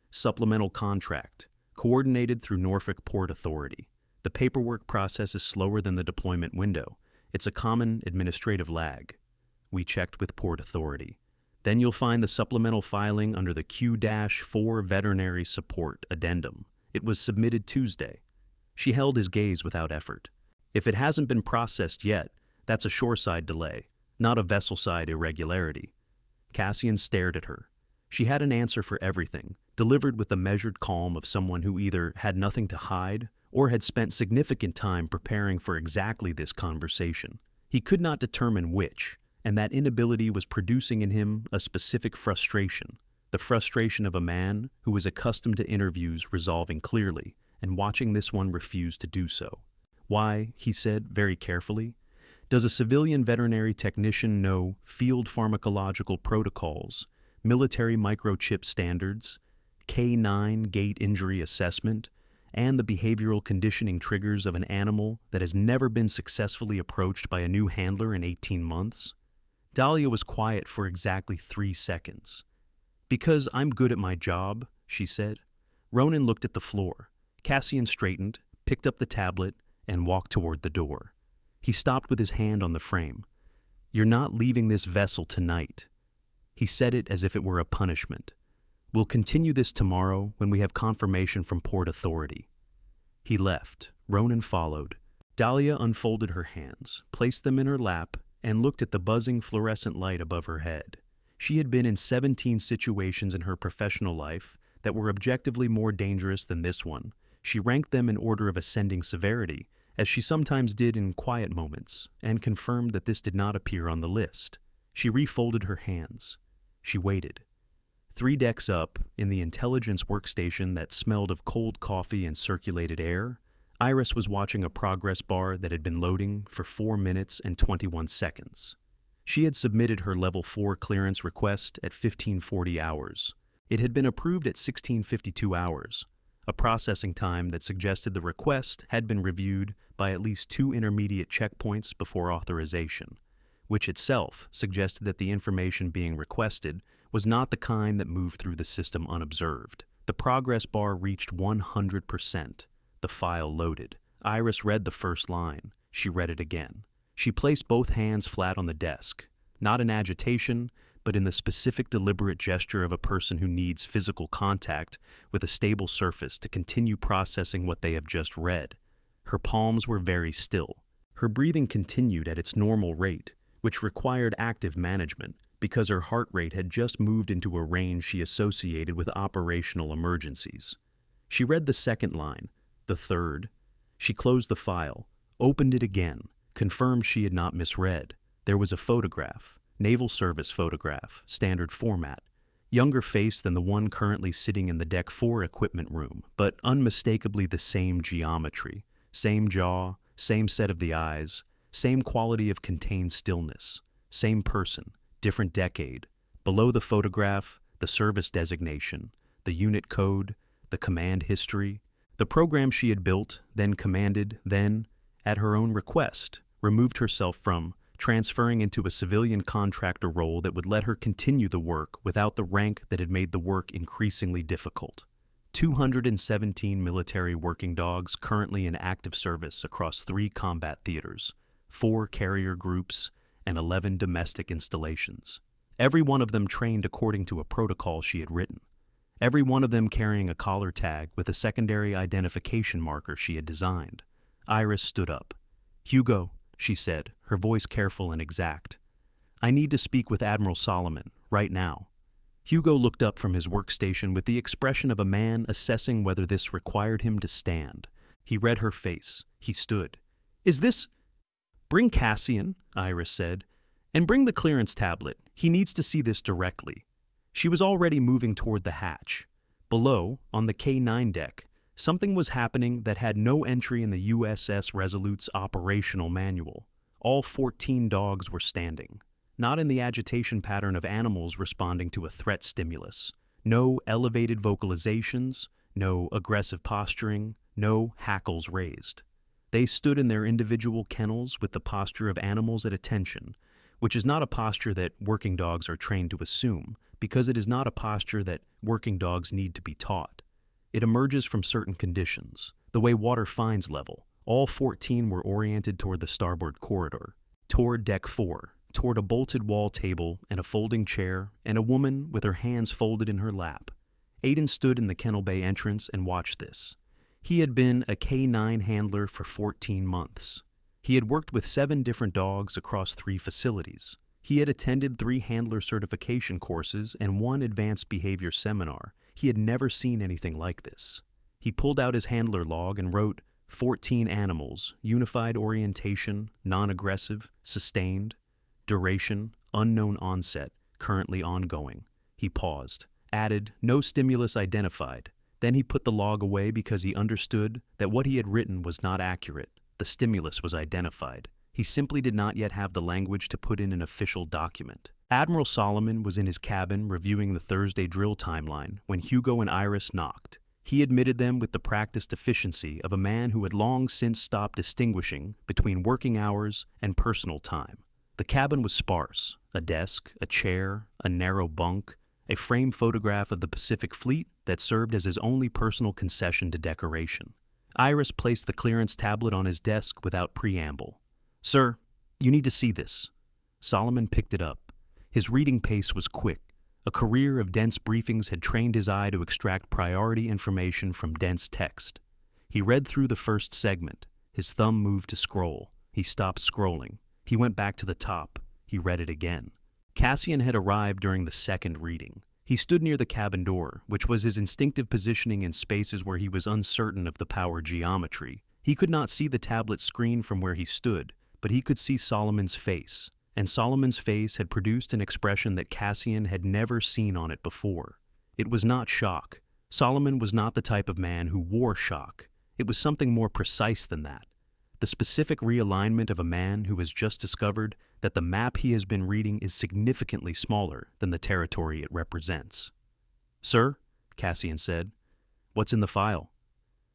Supplemental contract, coordinated through Norfolk Port Authority. The paperwork process is slower than the deployment window. It's a common administrative lag. We checked with Port Authority. Then you'll find the supplemental filing under the Q-4 Veterinary Support Addendum. It was submitted Tuesday." She held his gaze without effort. "If it hasn't been processed yet, that's a shoreside delay, not a vessel-side irregularity." Cassian stared at her. She had an answer for everything, delivered with the measured calm of someone who either had nothing to hide or had spent significant time preparing for exactly this conversation. He could not determine which, and that inability was producing in him a specific frustration, the frustration of a man who was accustomed to interviews resolving clearly and watching this one refuse to do so. "Why," he said very carefully, "does a civilian veterinary technician know field pharmacological protocols, military microchip standards, K-9 gait injury assessment, and the behavioral conditioning triggers of an animal that has never been successfully approached by a new handler in 18 months? Dahlia was quiet for exactly 3 seconds. "Because I'm good at my job," she said. Ronan looked at the floor. Cassian straightened, picked up the tablet, and walked toward the door. He stopped with his hand on the frame. "You're not leaving this vessel tonight." He said it as if it were a punishment. "We'll continue this tomorrow when we have confirmation from Port Authority." He left. Ronan followed. Dahlia unfolded her hands, placed them in her lap, and looked at the buzzing fluorescent light above her head. She had been in 17 situations in her professional life that were objectively more dangerous than this one. She ranked them in order of ascending severity, as she sometimes did in quiet moments, and confirmed that this did not appear on the list. She refolded her hands. She waited. 3 decks up, in the intelligence workstation that smelled of cold coffee and circulated air, Iris was watching a progress bar that had been loading for 4 minutes and 21 seconds. She had submitted her Level 4 clearance request at 1540 hours. It had been approved at 1652 hours, a processing time that suggested the request had been reviewed by at least 2 intermediate checkpoints before authorization, which itself suggested that the information being requested was not the kind that moved through the system unobserved. The progress bar reached 100%. The file loaded. Iris read the first line. She read it again. She placed both hands flat on the desk, not in agitation, but in the specific deliberate gesture of a person who needs physical contact with a stable surface to continue processing what they have just read. Her palms were very still. Her breathing continued at its normal rate, which required active management because her heart rate had just moved into a range she associated with operational emergencies. She read the second line, the third. She closed the file, opened it again, confirmed she had not misread. There was a photograph, Naval Service photograph, standard format, younger face than the one currently sitting in the Deck 4 equipment room, but unmistakably the same geometry, same jaw, same set of the eyes, same quality of contained stillness, same person, different decade. Below the photograph, the service designation, the unit code, the command history, The program she had built, then commanded, then, at her own request, removed herself from, transferring into a civilian contractor role that would let her continue the work without the rank that had made the work increasingly difficult. 217 military working dogs currently in active service across 3 combat theaters, 4 carrier groups, and 11 domestic installations. Every one of them trained according to a protocol she had written. Every one of them carrying a collar tag with a secondary identification marker she had designed. Iris stood up. "Hugo," she said, her voice careful and exact. "I need to speak with Admiral Solomon, right now." Hugo looked up from his workstation with the expression of a man assessing whether this required him to stand. He read her face. He stood. "Is this—" "Bring Cassian," Iris said, "and bring the clearance tablet. He needs to see this directly." She was already moving toward the hatch. Below, on the K-9 deck, something was happening that had no entry in the USS Resolute's operational manual. All 14 dogs were standing. Not in the agitation pattern of animals responding to a threat stimulus. No elevated vocalizations, no aggressive posturing, no hackles raised. They stood in their individual kennels with the posture of animals at attention, which is not a posture that working dogs are trained to assume, because it is not a posture that working dogs need to be taught. It emerges from certain conditions, the way water finds level. All 14 were oriented toward the starboard corridor, toward Deck 4, toward a bolted wall table and a folding chair and a woman with her hands folded in her lap. Aiden stood in the kennel bay entrance and watched this. He had been a K-9 handler for 14 months. He had worked with 7 different dogs across 3 facilities. He had attended 3 handler certification courses and 1 advanced behavior seminar. He had never seen anything like this. He pulled out his handler log and wrote, 14 animals, unified orientation, non-aggressive, sustained, duration, unknown onset, currently ongoing. He paused, added, no stimulus identified. Then he put the log away because he understood that what he had written was not accurate. The stimulus was identified. He simply did not yet have the language to put in an official document. Admiral Solomon was in his cabin reviewing the Thursday drill timeline when Hugo and Iris knocked. He admitted them with the practiced efficiency of a man who had long since stopped distinguishing between working hours and personal time. The cabin was sparse: a desk, a chair, a narrow bunk, a framed photograph of the Pacific Fleet that served as his only personal concession to decoration. Iris placed the clearance tablet on his desk without preamble. "Sir, you need to see this." Solomon picked it up. His reading pace was quick. A career of dense briefings had trained his eye to extract priority information from dense text. He read through the first segment. His thumb moved to scroll. He stopped scrolling. He went back to the top. He read it again. Cassian had arrived during the second reading. He stood near the cabin door, which was his instinctive positioning in spaces where he was uncertain of the power geometry. He could not see the tablet screen from where he stood, but he could see Solomon's face, and Solomon's face had produced an expression that Cassian had never seen on it before. It was not shock. Solomon was not the type of man who wore shock. It was something more precise than that. The specific realignment of a man who has just discovered that the map he has been reading is significantly smaller than the territory it represents. "Sir," Cassian said, "what's in the file?"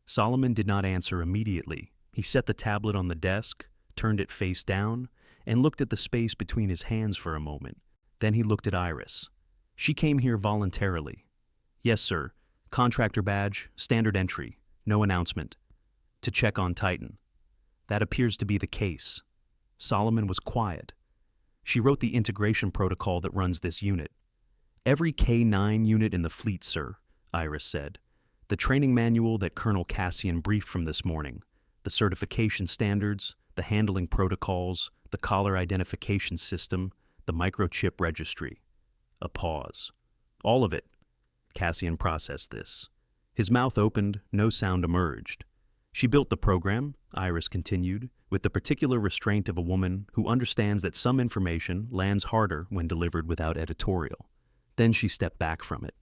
Solomon did not answer immediately. He set the tablet on the desk, turned it face down, and looked at the space between his hands for a moment. Then he looked at Iris. "She came here voluntarily." "Yes, sir. Contractor badge, standard entry, no announcement. To check on Titan." "That appears to be the case." Solomon was quiet. "She wrote the integration protocol that runs this unit." "Every K-9 unit in the fleet, sir," Iris said. "The training manual that Colonel Cassian briefed from this morning, the certification standards, the handling protocols, the collar identification system, the microchip registry." A pause. "All of it." Cassian processed this. His mouth opened, no sound emerged. "She built the program," Iris continued, with the particular restraint of a woman who understands that some information lands harder when delivered without editorial. Then she stepped back from it.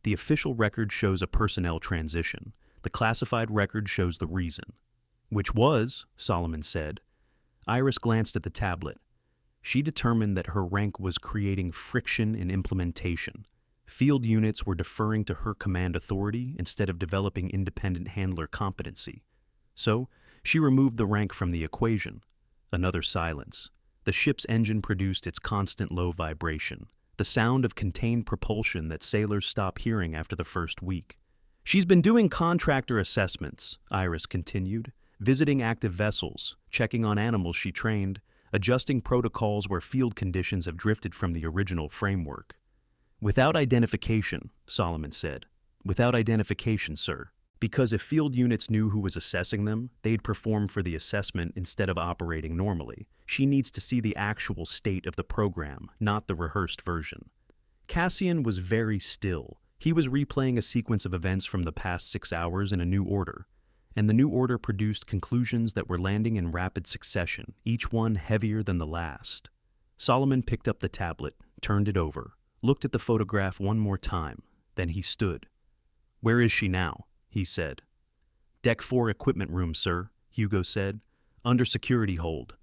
"The official record shows a personnel transition. The classified record shows the reason." "Which was," Solomon said. Iris glanced at the tablet. She determined that her rank was creating friction in implementation. Field units were deferring to her command authority instead of developing independent handler competency. So, she removed the rank from the equation. Another silence. The ship's engine produced its constant low vibration, the sound of contained propulsion that sailors stop hearing after the first week. "She's been doing contractor assessments," Iris continued, visiting active vessels, checking on animals she trained, adjusting protocols where field conditions have drifted from the original framework. "Without identification," Solomon said. "Without identification, sir. Because if field units knew who was assessing them, they'd perform for the assessment instead of operating normally. She needs to see the actual state of the program, not the rehearsed version." Cassian was very still. He was replaying a sequence of events from the past 6 hours in a new order, and the new order produced conclusions that were landing in rapid succession, each one heavier than the last. Solomon picked up the tablet, turned it over, looked at the photograph one more time, then he stood. "Where is she now?" he said. "Deck 4 equipment room, sir," Hugo said. "Under security hold."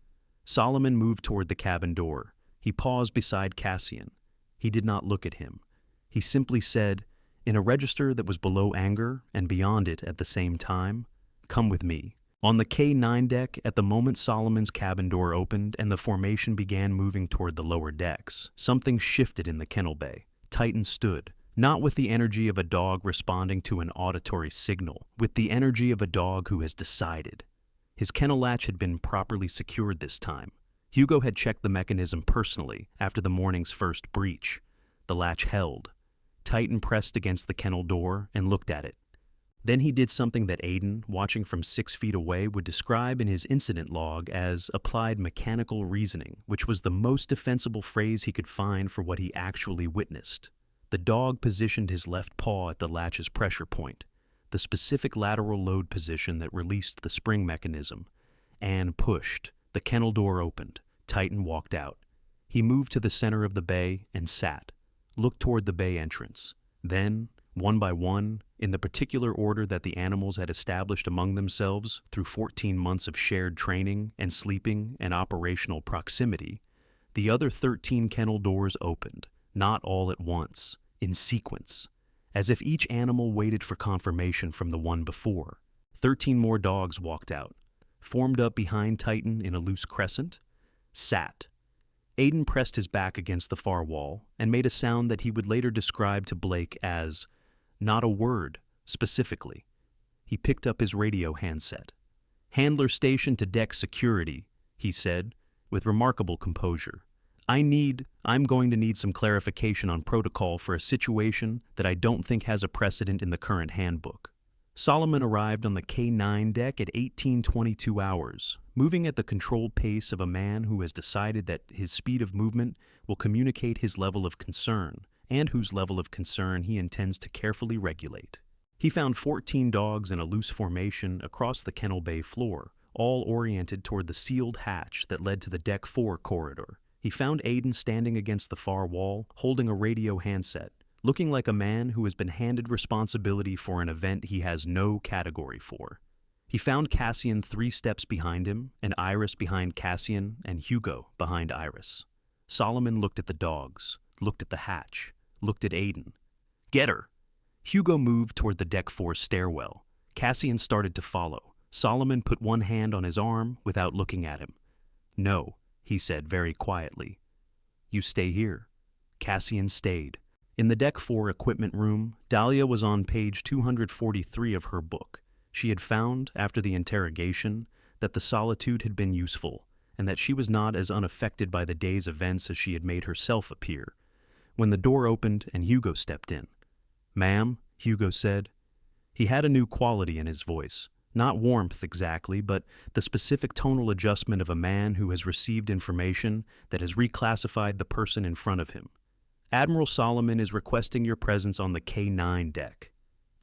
Solomon moved toward the cabin door. He paused beside Cassian. He did not look at him. He simply said, in a register that was below anger and beyond it at the same time, "Come with me." On the K9 deck, at the moment Solomon's cabin door opened and the formation began moving toward the lower decks, something shifted in the kennel bay. Titan stood, not with the energy of a dog responding to an auditory signal, with the energy of a dog who has decided. His kennel latch had been properly secured this time. Hugo had checked the mechanism personally after the morning's first breach. The latch held. Titan pressed against the kennel door and looked at it. Then he did something that Aiden, watching from 6 feet away, would describe in his incident log as applied mechanical reasoning, which was the most defensible phrase he could find for what he actually witnessed. The dog positioned his left paw at the latch's pressure point, the specific lateral load position that released the spring mechanism, and pushed. The kennel door opened. Titan walked out. He moved to the center of the bay and sat, looked toward the bay entrance. Then, one by one, in the particular order that the animals had established among themselves through 14 months of shared training and sleeping and operational proximity, the other 13 kennel doors opened, not all at once, in sequence, as if each animal waited for confirmation from the one before. 13 more dogs walked out, formed up behind Titan in a loose crescent, sat. Aiden pressed his back against the far wall and made a sound that he would later describe to Blake as, "Not a word," specifically. He picked up his radio handset. "Handler station to deck security," he said, with remarkable composure. I'm going to need some clarification on protocol for a situation that I don't think has a precedent in the current handbook." Solomon arrived on the K9 deck at 18:22 hours, moving at the controlled pace of a man who has decided that his speed of movement will communicate his level of concern, and whose level of concern he intends to carefully regulate. He found 14 dogs in a loose formation across the kennel bay floor, all oriented toward the sealed hatch that led to the Deck 4 corridor. He found Aiden standing against the far wall, holding a radio handset, looking like a man who has been handed responsibility for an event he has no category for. He found Cassian 3 steps behind him, and Iris behind Cassian, and Hugo behind Iris. Solomon looked at the dogs, looked at the hatch, looked at Aiden. "Get her!" Hugo moved toward the Deck 4 stairwell. Cassian started to follow. Solomon put one hand on his arm without looking at him. "No," he said very quietly. "You stay here." Cassian stayed. In the Deck 4 equipment room, Dahlia was on page 243 of her book. She had found, after the interrogation, that the solitude had been useful, and that she was not as unaffected by the day's events as she had made herself appear. When the door opened and Hugo stepped in. "Ma'am," Hugo said. He had a new quality in his voice. Not warmth exactly, but the specific tonal adjustment of a man who has received information that has reclassified the person in front of him. "Admiral Solomon is requesting your presence on the K9 deck."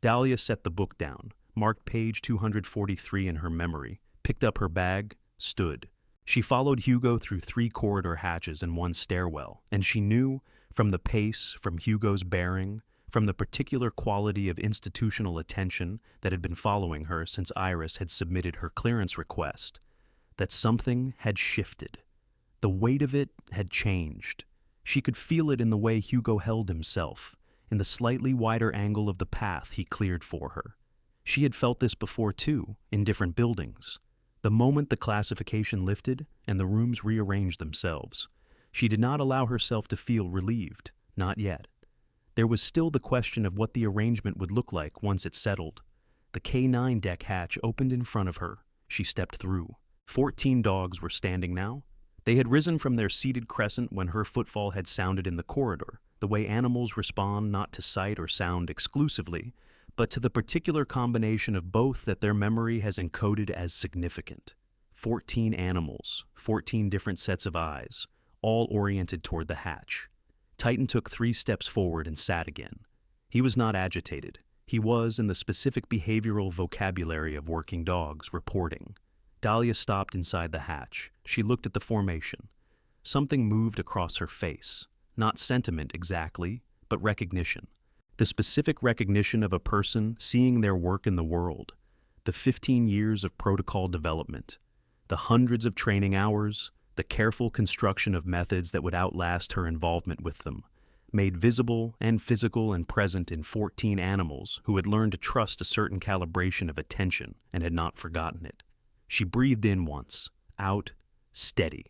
Dahlia set the book down, marked page 243 in her memory, picked up her bag, stood. She followed Hugo through 3 corridor hatches and 1 stairwell, and she knew, from the pace, from Hugo's bearing, from the particular quality of institutional attention that had been following her since Iris had submitted her clearance request, that something had shifted. The weight of it had changed. She could feel it in the way Hugo held himself, in the slightly wider angle of the path he cleared for her. She had felt this before too, in different buildings. The moment the classification lifted and the rooms rearranged themselves, she did not allow herself to feel relieved, not yet. There was still the question of what the arrangement would look like once it settled. The K9 deck hatch opened in front of her. She stepped through. 14 dogs were standing now. They had risen from their seated crescent when her footfall had sounded in the corridor, the way animals respond not to sight or sound exclusively, but to the particular combination of both that their memory has encoded as significant. 14 animals, 14 different sets of eyes, all oriented toward the hatch. Titan took 3 steps forward and sat again. He was not agitated. He was, in the specific behavioral vocabulary of working dogs, reporting. Dahlia stopped inside the hatch. She looked at the formation. Something moved across her face. Not sentiment exactly, but recognition. The specific recognition of a person seeing their work in the world. The 15 years of protocol development. The hundreds of training hours. The careful construction of methods that would outlast her involvement with them. Made visible and physical and present in 14 animals who had learned to trust a certain calibration of attention and had not forgotten it. She breathed in once, out, steady.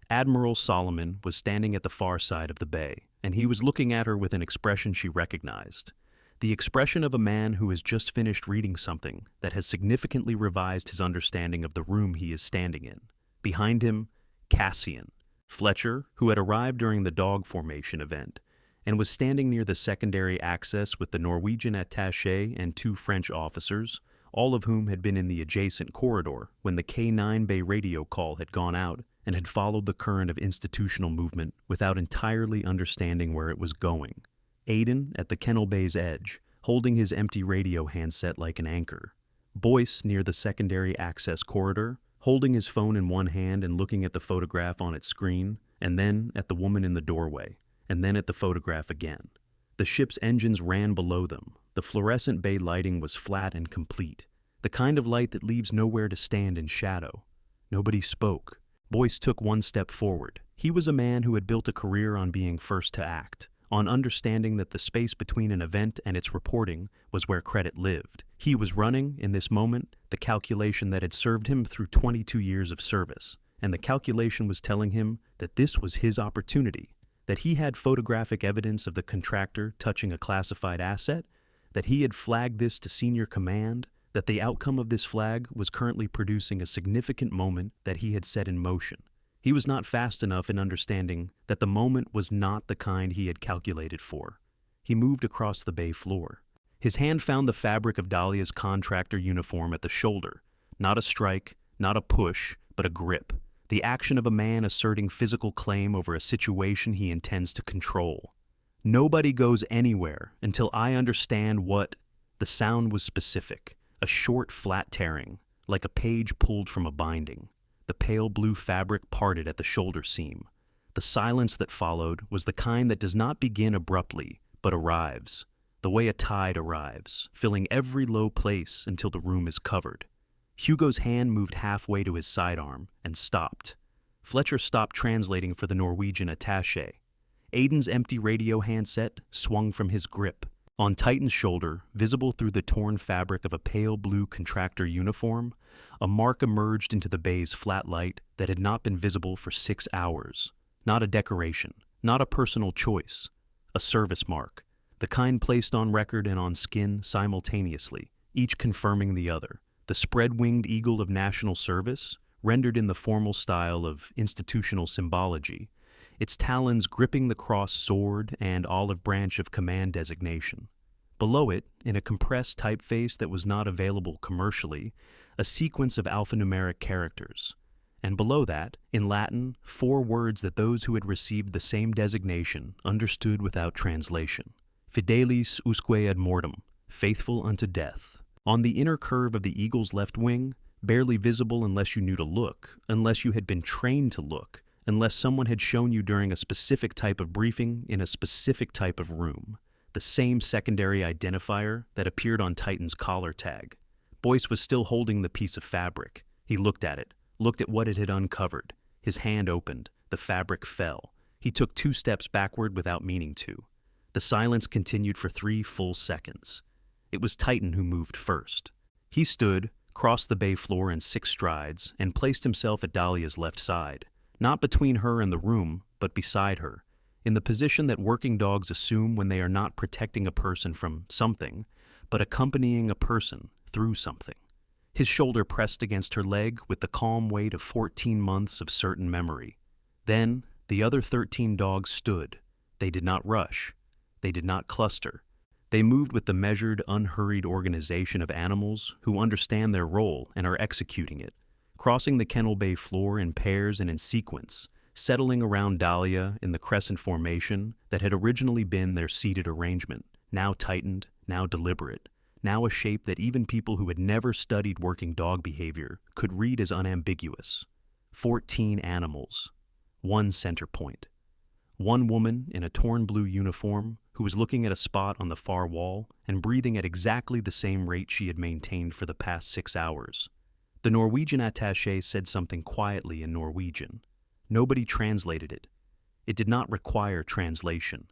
Admiral Solomon was standing at the far side of the bay, and he was looking at her with an expression she recognized. The expression of a man who has just finished reading something that has significantly revised his understanding of the room he is standing in. Behind him, Cassian, Fletcher, who had arrived during the dog formation event, and was standing near the secondary access with the Norwegian attaché and 2 French officers, all of whom had been in the adjacent corridor when the K9 Bay radio call had gone out and had followed the current of institutional movement without entirely understanding where it was going. Aiden at the Kennel Bay's edge, holding his empty radio handset like an anchor. Boyce near the secondary access corridor, holding his phone in one hand and looking at the photograph on its screen, and then at the woman in the doorway, and then at the photograph again. The ship's engines ran below them. The fluorescent bay lighting was flat and complete, the kind of light that leaves nowhere to stand in shadow. Nobody spoke. Boyce took 1 step forward. He was a man who had built a career on being first to act, on understanding that the space between an event and its reporting was where credit lived. He was running, in this moment, the calculation that had served him through 22 years of service, and the calculation was telling him that this was his opportunity, that he had photographic evidence of the contractor touching a classified asset, that he had flagged this to senior command, that the outcome of this flag was currently producing a significant moment that he had set in motion. He was not fast enough in understanding that the moment was not the kind he had calculated for. He moved across the bay floor. His hand found the fabric of Dahlia's contractor uniform at the shoulder. Not a strike, not a push, but a grip. The action of a man asserting physical claim over a situation he intends to control. Nobody goes anywhere until I understand what... The sound was specific. A short, flat tearing, like a page pulled from a binding. The pale blue fabric parted at the shoulder seam. The silence that followed was the kind that does not begin abruptly, but arrives, the way a tide arrives, filling every low place until the room is covered. Hugo's hand moved halfway to his sidearm and stopped. Fletcher stopped translating for the Norwegian attaché. Aiden's empty radio handset swung from his grip. On Titan's shoulder, visible through the torn fabric of a pale blue contractor uniform, a mark emerged into the bay's flat light that had not been visible for 6 hours. Not a decoration, not a personal choice, a service mark, the kind placed on record and on skin simultaneously, each confirming the other. The spread-winged eagle of national service, rendered in the formal style of institutional symbology, its talons gripping the cross sword and olive branch of command designation. Below it, in a compressed typeface that was not available commercially, a sequence of alphanumeric characters. And below that, in Latin, 4 words that those who had received the same designation understood without translation. Fidelis usque ad mortem, faithful unto death. On the inner curve of the eagle's left wing, barely visible unless you knew to look, unless you had been trained to look, unless someone had shown you during a specific type of briefing in a specific type of room. The same secondary identifier that appeared on Titan's collar tag. Boyce was still holding the piece of fabric. He looked at it, looked at what it had uncovered. His hand opened. The fabric fell. He took 2 steps backward without meaning to. The silence continued for 3 full seconds. It was Titan who moved first. He stood, crossed the bay floor in 6 strides, and placed himself at Dahlia's left side, not between her and the room, but beside her, in the position that working dogs assume when they are not protecting a person from something, but accompanying a person through something. His shoulder pressed against her leg with the calm weight of 14 months of certain memory. Then, the other 13 dogs stood. They did not rush. They did not cluster. They moved with the measured, unhurried organization of animals who understand their role and are executing it, crossing the kennel bay floor in pairs and in sequence, settling around Dahlia in the crescent formation that had originally been their seated arrangement, now tightened, now deliberate, now a shape that even people who had never studied working dog behavior could read as unambiguous. 14 animals. 1 center point. 1 woman in a torn blue uniform who was looking at a spot on the far wall and breathing at exactly the same rate she had maintained for the past 6 hours. The Norwegian attaché said something quietly in Norwegian. Nobody translated it. It did not require translation.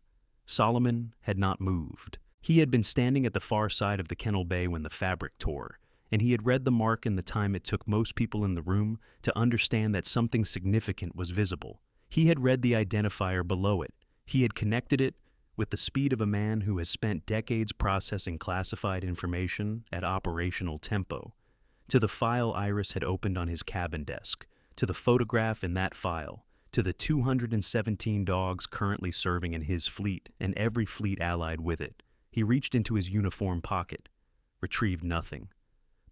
Solomon had not moved. He had been standing at the far side of the kennel bay when the fabric tore, and he had read the mark in the time it took most people in the room to understand that something significant was visible. He had read the identifier below it. He had connected it with the speed of a man who has spent decades processing classified information at operational tempo, to the file Iris had opened on his cabin desk, to the photograph in that file, to the 217 dogs currently serving in his fleet and every fleet allied with it. He reached into his uniform pocket, retrieved nothing,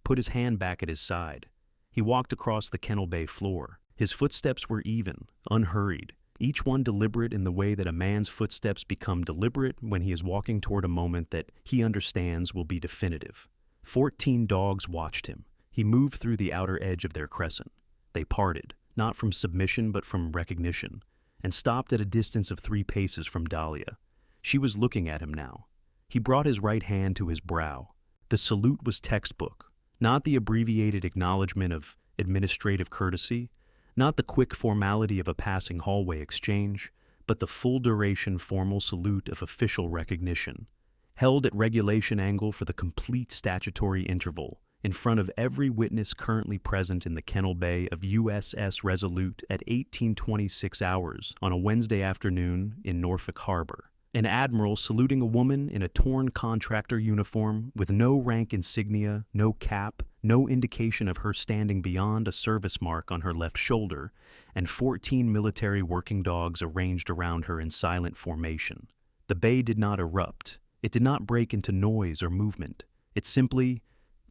put his hand back at his side. He walked across the kennel bay floor. His footsteps were even, unhurried, each one deliberate in the way that a man's footsteps become deliberate when he is walking toward a moment that he understands will be definitive. 14 dogs watched him. He moved through the outer edge of their crescent. They parted, not from submission but from recognition, and stopped at a distance of 3 paces from Dahlia. She was looking at him now. He brought his right hand to his brow. The salute was textbook, not the abbreviated acknowledgement of administrative courtesy, not the quick formality of a passing hallway exchange, but the full-duration formal salute of official recognition, held at regulation angle for the complete statutory interval, in front of every witness currently present in the kennel bay of USS Resolute at 1826 hours on a Wednesday afternoon in Norfolk Harbor. An admiral saluting a woman in a torn contractor uniform with no rank insignia, no cap, no indication of her standing beyond a service mark on her left shoulder, and 14 military working dogs arranged around her in silent formation. The bay did not erupt. It did not break into noise or movement. It simply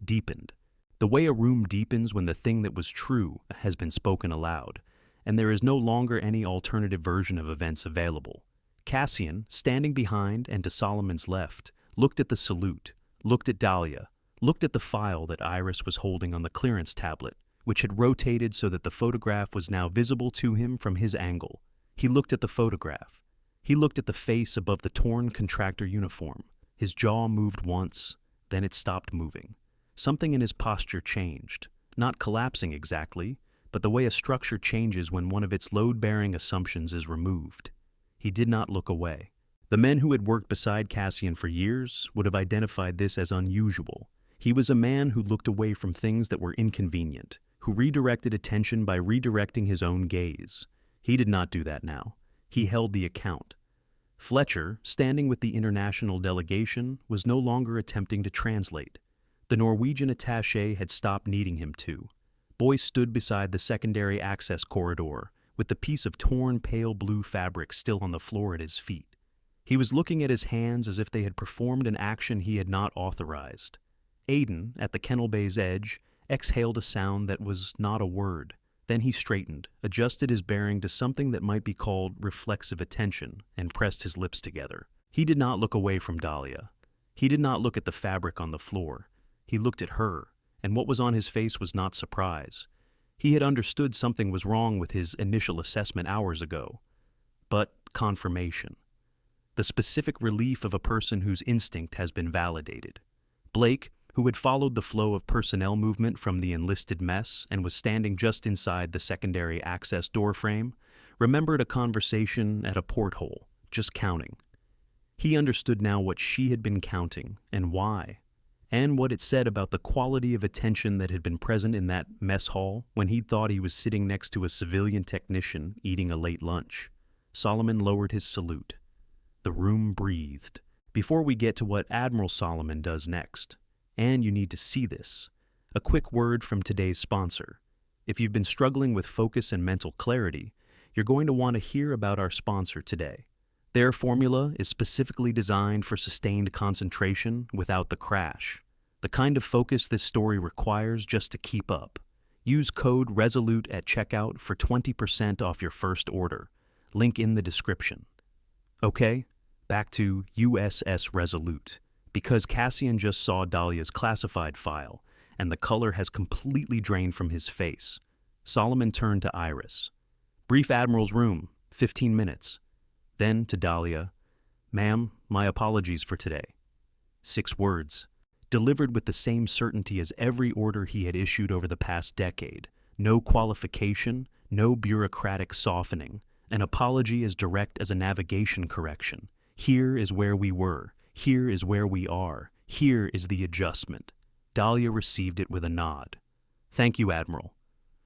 deepened. The way a room deepens when the thing that was true has been spoken aloud, and there is no longer any alternative version of events available. Cassian, standing behind and to Solomon's left, looked at the salute, looked at Dahlia, looked at the file that Iris was holding on the clearance tablet, which had rotated so that the photograph was now visible to him from his angle. He looked at the photograph. He looked at the face above the torn contractor uniform. His jaw moved once, then it stopped moving. Something in his posture changed, not collapsing exactly, but the way a structure changes when one of its load-bearing assumptions is removed. He did not look away. The men who had worked beside Cassian for years would have identified this as unusual. He was a man who looked away from things that were inconvenient, who redirected attention by redirecting his own gaze. He did not do that now. He held the account. Fletcher, standing with the international delegation, was no longer attempting to translate. The Norwegian attaché had stopped needing him to. Boyce stood beside the secondary access corridor, with the piece of torn pale blue fabric still on the floor at his feet. He was looking at his hands as if they had performed an action he had not authorized. Aiden, at the kennel bay's edge, exhaled a sound that was not a word. Then he straightened, adjusted his bearing to something that might be called reflexive attention, and pressed his lips together. He did not look away from Dahlia. He did not look at the fabric on the floor. He looked at her, and what was on his face was not surprise. He had understood something was wrong with his initial assessment hours ago, but confirmation. The specific relief of a person whose instinct has been validated. Blake, who had followed the flow of personnel movement from the enlisted mess and was standing just inside the secondary access doorframe, remembered a conversation at a porthole, just counting. He understood now what she had been counting and why, and what it said about the quality of attention that had been present in that mess hall when he thought he was sitting next to a civilian technician eating a late lunch. Solomon lowered his salute. The room breathed. Before we get to what Admiral Solomon does next, and you need to see this, a quick word from today's sponsor. If you've been struggling with focus and mental clarity, you're going to want to hear about our sponsor today. Their formula is specifically designed for sustained concentration without the crash, the kind of focus this story requires just to keep up. Use code RESOLUTE at checkout for 20% off your first order. Link in the description. Okay, back to USS Resolute. Because Cassian just saw Dahlia's classified file, and the color has completely drained from his face, Solomon turned to Iris. Brief Admiral's room, 15 minutes. Then to Dahlia, "Ma'am, my apologies for today." 6 words, delivered with the same certainty as every order he had issued over the past decade. No qualification, no bureaucratic softening. An apology as direct as a navigation correction. Here is where we were. Here is where we are. Here is the adjustment. Dahlia received it with a nod. "Thank you, Admiral."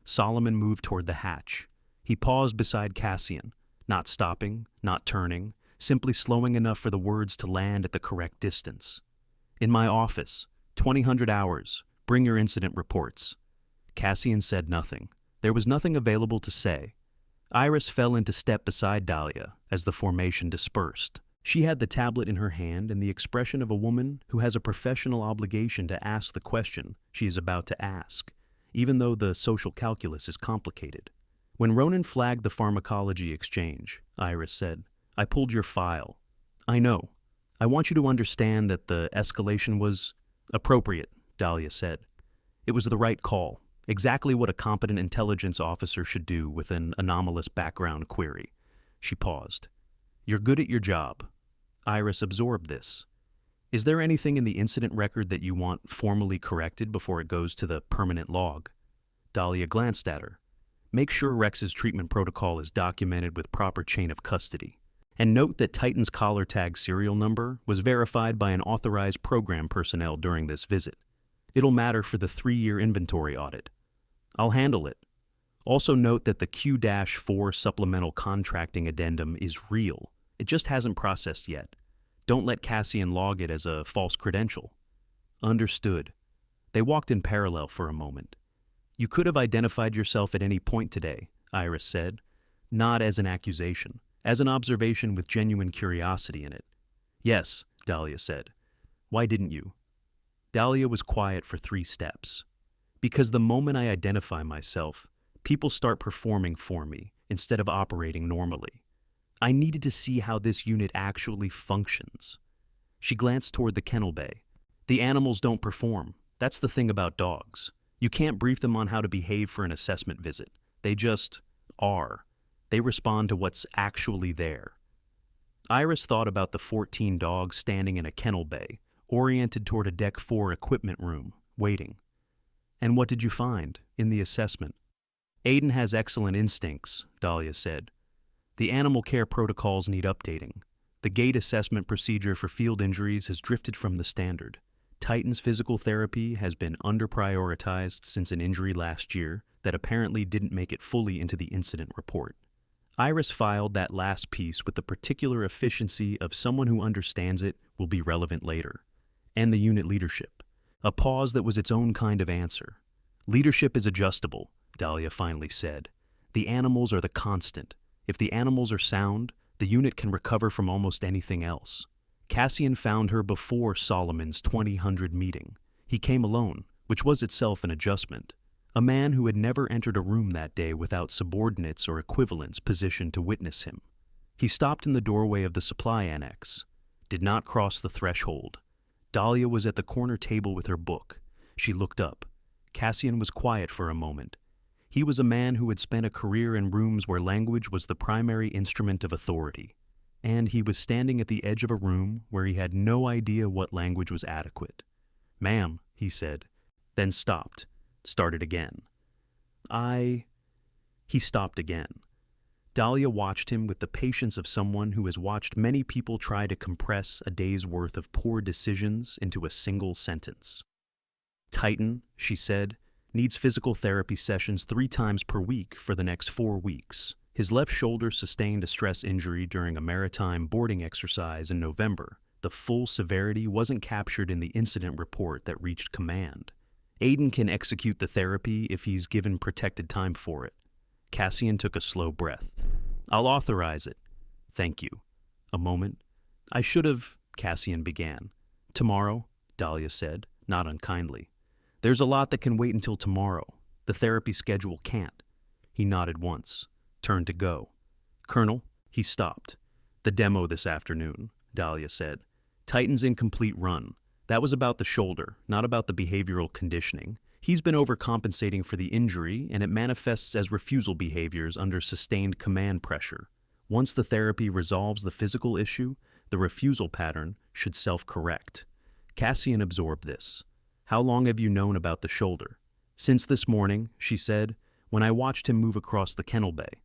Solomon moved toward the hatch. He paused beside Cassian, not stopping, not turning, simply slowing enough for the words to land at the correct distance. "In my office, 2000 hours. Bring your incident reports." Cassian said nothing. There was nothing available to say. Iris fell into step beside Dahlia as the formation dispersed. She had the tablet in her hand and the expression of a woman who has a professional obligation to ask the question she is about to ask, even though the social calculus is complicated. When Ronan flagged the pharmacology exchange, Iris said, "I pulled your file." "I know. I want you to understand that the escalation was appropriate," Dahlia said. "It was the right call, exactly what a competent intelligence officer should do with an anomalous background query." She paused. "You're good at your job." Iris absorbed this. "Is there anything in the incident record that you want formally corrected before it goes to the permanent log?" Dahlia glanced at her. "Make sure Rex's treatment protocol is documented with proper chain of custody. And note that Titan's collar tag serial number was verified by an authorized program personnel during this visit. It'll matter for the 3-year inventory audit." "I'll handle it." "Also note that the Q-4 supplemental contracting addendum is real. It just hasn't processed yet. Don't let Cassian log it as a false credential." "Understood." They walked in parallel for a moment. "You could have identified yourself at any point today," Iris said, not as an accusation, as an observation with genuine curiosity in it. "Yes," Dahlia said. "Why didn't you?" Dahlia was quiet for 3 steps. "Because the moment I identify myself, people start performing for me instead of operating normally. I needed to see how this unit actually functions." She glanced toward the kennel bay. "The animals don't perform. That's the thing about dogs. You can't brief them on how to behave for an assessment visit. They just are. They respond to what's actually there." Iris thought about the 14 dogs standing in a kennel bay, oriented toward a Deck 4 equipment room, waiting. "And what did you find in the assessment?" "Aiden has excellent instincts," Dahlia said. "The animal care protocols need updating. The gait assessment procedure for field injuries has drifted from the standard. Titan's physical therapy has been under-prioritized since an injury last year that apparently didn't make it fully into the incident report." Iris filed that last piece with the particular efficiency of someone who understands it will be relevant later. "And the unit leadership." A pause that was its own kind of answer. "Leadership is adjustable," Dahlia finally said. "The animals are the constant. If the animals are sound, the unit can recover from almost anything else." Cassian found her before Solomon's 2000 meeting. He came alone, which was itself an adjustment. A man who had never entered a room that day without subordinates or equivalents positioned to witness him. He stopped in the doorway of the supply annex, did not cross the threshold. Dahlia was at the corner table with her book. She looked up. Cassian was quiet for a moment. He was a man who had spent a career in rooms where language was the primary instrument of authority. And he was standing at the edge of a room where he had no idea what language was adequate. "Ma'am," he said, then stopped, started again. He stopped again. Dahlia watched him with the patience of someone who has watched many people try to compress a day's worth of poor decisions into a single sentence. Titan, she said, needs physical therapy sessions 3 times per week for the next 4 weeks. His left shoulder sustained a stress injury during a maritime boarding exercise in November. The full severity wasn't captured in the incident report that reached command. Aiden can execute the therapy if he's given protected time for it. Cassian took a slow breath. I'll authorize it. Thank you. A moment. I should have, Cassian began. Tomorrow, Dahlia said, not unkindly. There's a lot that can wait until tomorrow. The therapy schedule can't. He nodded once, turned to go. Colonel, he stopped. The demo this afternoon, Dahlia said. Titan's incomplete run. That was about the shoulder, not about the behavioral conditioning. He's been overcompensating for the injury, and it manifests as refusal behaviors under sustained command pressure. Once the therapy resolves the physical issue, the refusal pattern should self-correct. Cassian absorbed this. How long have you known about the shoulder? Since this morning, she said, when I watched him move across the kennel bay.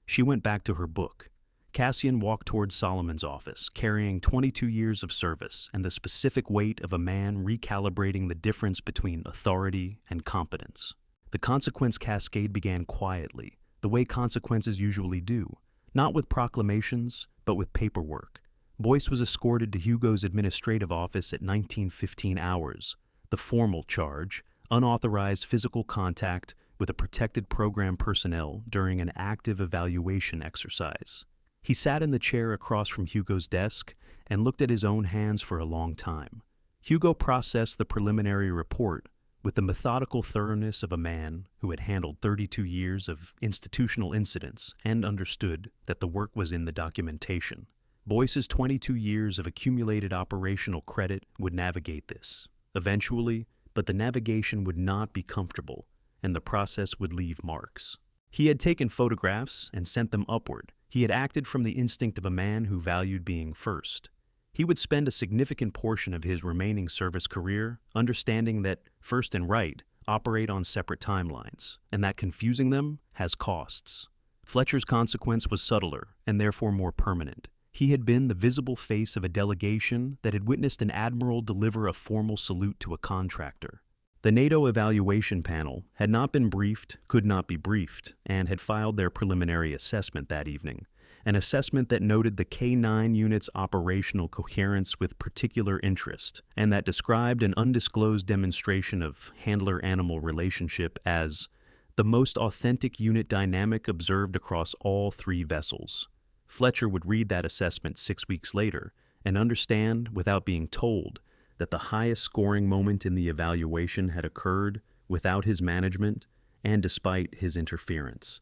She went back to her book. Cassian walked towards Solomon's office, carrying 22 years of service and the specific weight of a man recalibrating the difference between authority and competence. The consequence cascade began quietly, the way consequences usually do, not with proclamations, but with paperwork. Boyce was escorted to Hugo's administrative office at 19:15 hours. The formal charge, unauthorized physical contact with a protected program personnel during an active evaluation exercise. He sat in the chair across from Hugo's desk and looked at his own hands for a long time. Hugo processed the preliminary report with the methodical thoroughness of a man who had handled 32 years of institutional incidents and understood that the work was in the documentation. Boyce's 22 years of accumulated operational credit would navigate this, eventually, but the navigation would not be comfortable, and the process would leave marks. He had taken photographs and sent them upward. He had acted from the instinct of a man who valued being first. He would spend a significant portion of his remaining service career understanding that first and right operate on separate timelines, and that confusing them has costs. Fletcher's consequence was subtler and therefore more permanent. He had been the visible face of a delegation that had witnessed an admiral deliver a formal salute to a contractor. The NATO evaluation panel had not been briefed, could not be briefed, and had filed their preliminary assessment that evening, an assessment that noted the K-9 unit's operational coherence with particular interest, and that described an undisclosed demonstration of handler-animal relationship as the most authentic unit dynamic observed across all 3 vessels. Fletcher would read that assessment 6 weeks later and understand, without being told, that the highest scoring moment in the evaluation had occurred without his management and despite his interference.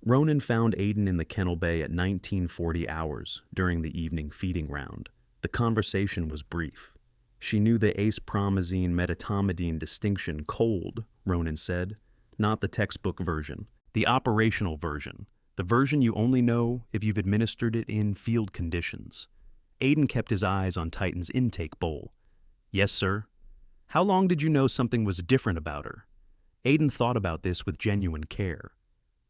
Ronan found Aiden in the kennel bay at 19:40 hours during the evening feeding round. The conversation was brief. She knew the ace-promazine metatomidine distinction cold, Ronan said, not the textbook version, the operational version, the version you only know if you've administered it in field conditions. Aiden kept his eyes on Titan's intake bowl. Yes, sir. How long did you know something was different about her? Aiden thought about this with genuine care.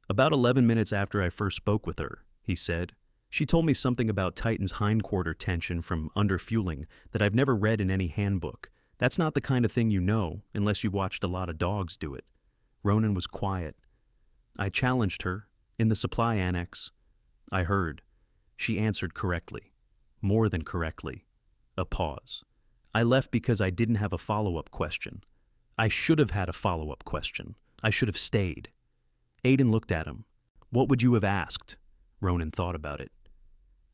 About 11 minutes after I first spoke with her, he said. She told me something about Titan's hindquarter tension from underfueling that I've never read in any handbook. That's not the kind of thing you know, unless you watched a lot of dogs do it. Ronan was quiet. I challenged her, in the supply annex. I heard. She answered correctly. More than correctly. A pause. I left because I didn't have a follow-up question. I should have had a follow-up question. I should have stayed. Aiden looked at him. What would you have asked? Ronan thought about it.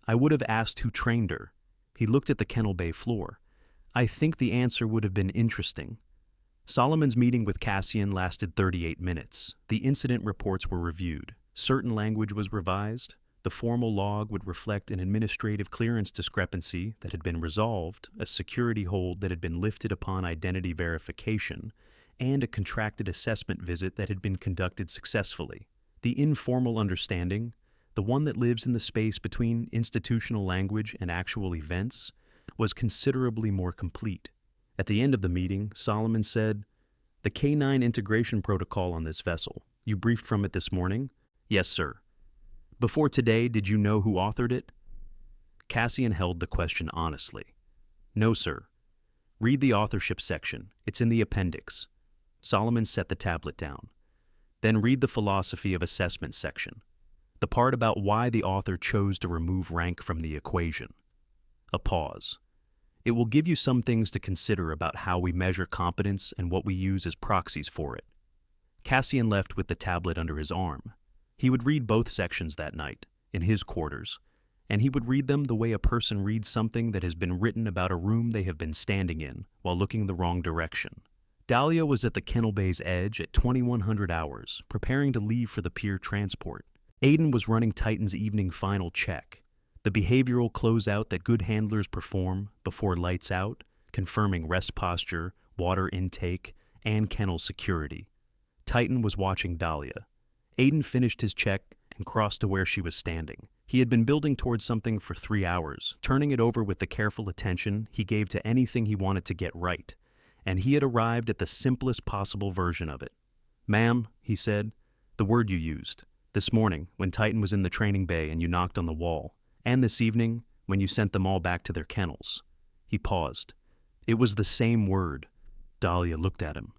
I would have asked who trained her. He looked at the kennel bay floor. I think the answer would have been interesting. Solomon's meeting with Cassian lasted 38 minutes. The incident reports were reviewed. Certain language was revised. The formal log would reflect an administrative clearance discrepancy that had been resolved, a security hold that had been lifted upon identity verification, and a contracted assessment visit that had been conducted successfully. The informal understanding, the one that lives in the space between institutional language and actual events, was considerably more complete. At the end of the meeting, Solomon said, "The K-9 integration protocol on this vessel. You briefed from it this morning?" "Yes, sir." Before today, did you know who authored it? Cassian held the question honestly. No, sir. Read the authorship section. It's in the appendix. Solomon set the tablet down. Then read the philosophy of assessment section. The part about why the author chose to remove rank from the equation. A pause. It will give you some things to consider about how we measure competence and what we use as proxies for it. Cassian left with the tablet under his arm. He would read both sections that night, in his quarters, and he would read them the way a person reads something that has been written about a room they have been standing in while looking the wrong direction. Dahlia was at the Kennel Bay's edge at 2100 hours, preparing to leave for the pier transport. Aiden was running Titan's evening final check, the behavioral closeout that good handlers perform before lights out, confirming rest posture, water intake, and kennel security. Titan was watching Dahlia. Aiden finished his check and crossed to where she was standing. He had been building towards something for 3 hours, turning it over with the careful attention he gave to anything he wanted to get right, and he had arrived at the simplest possible version of it. "Ma'am," he said, "the word you used. This morning, when Titan was in the training bay and you knocked on the wall, and this evening, when you sent them all back to their kennels." He paused. "It was the same word." Dahlia looked at him.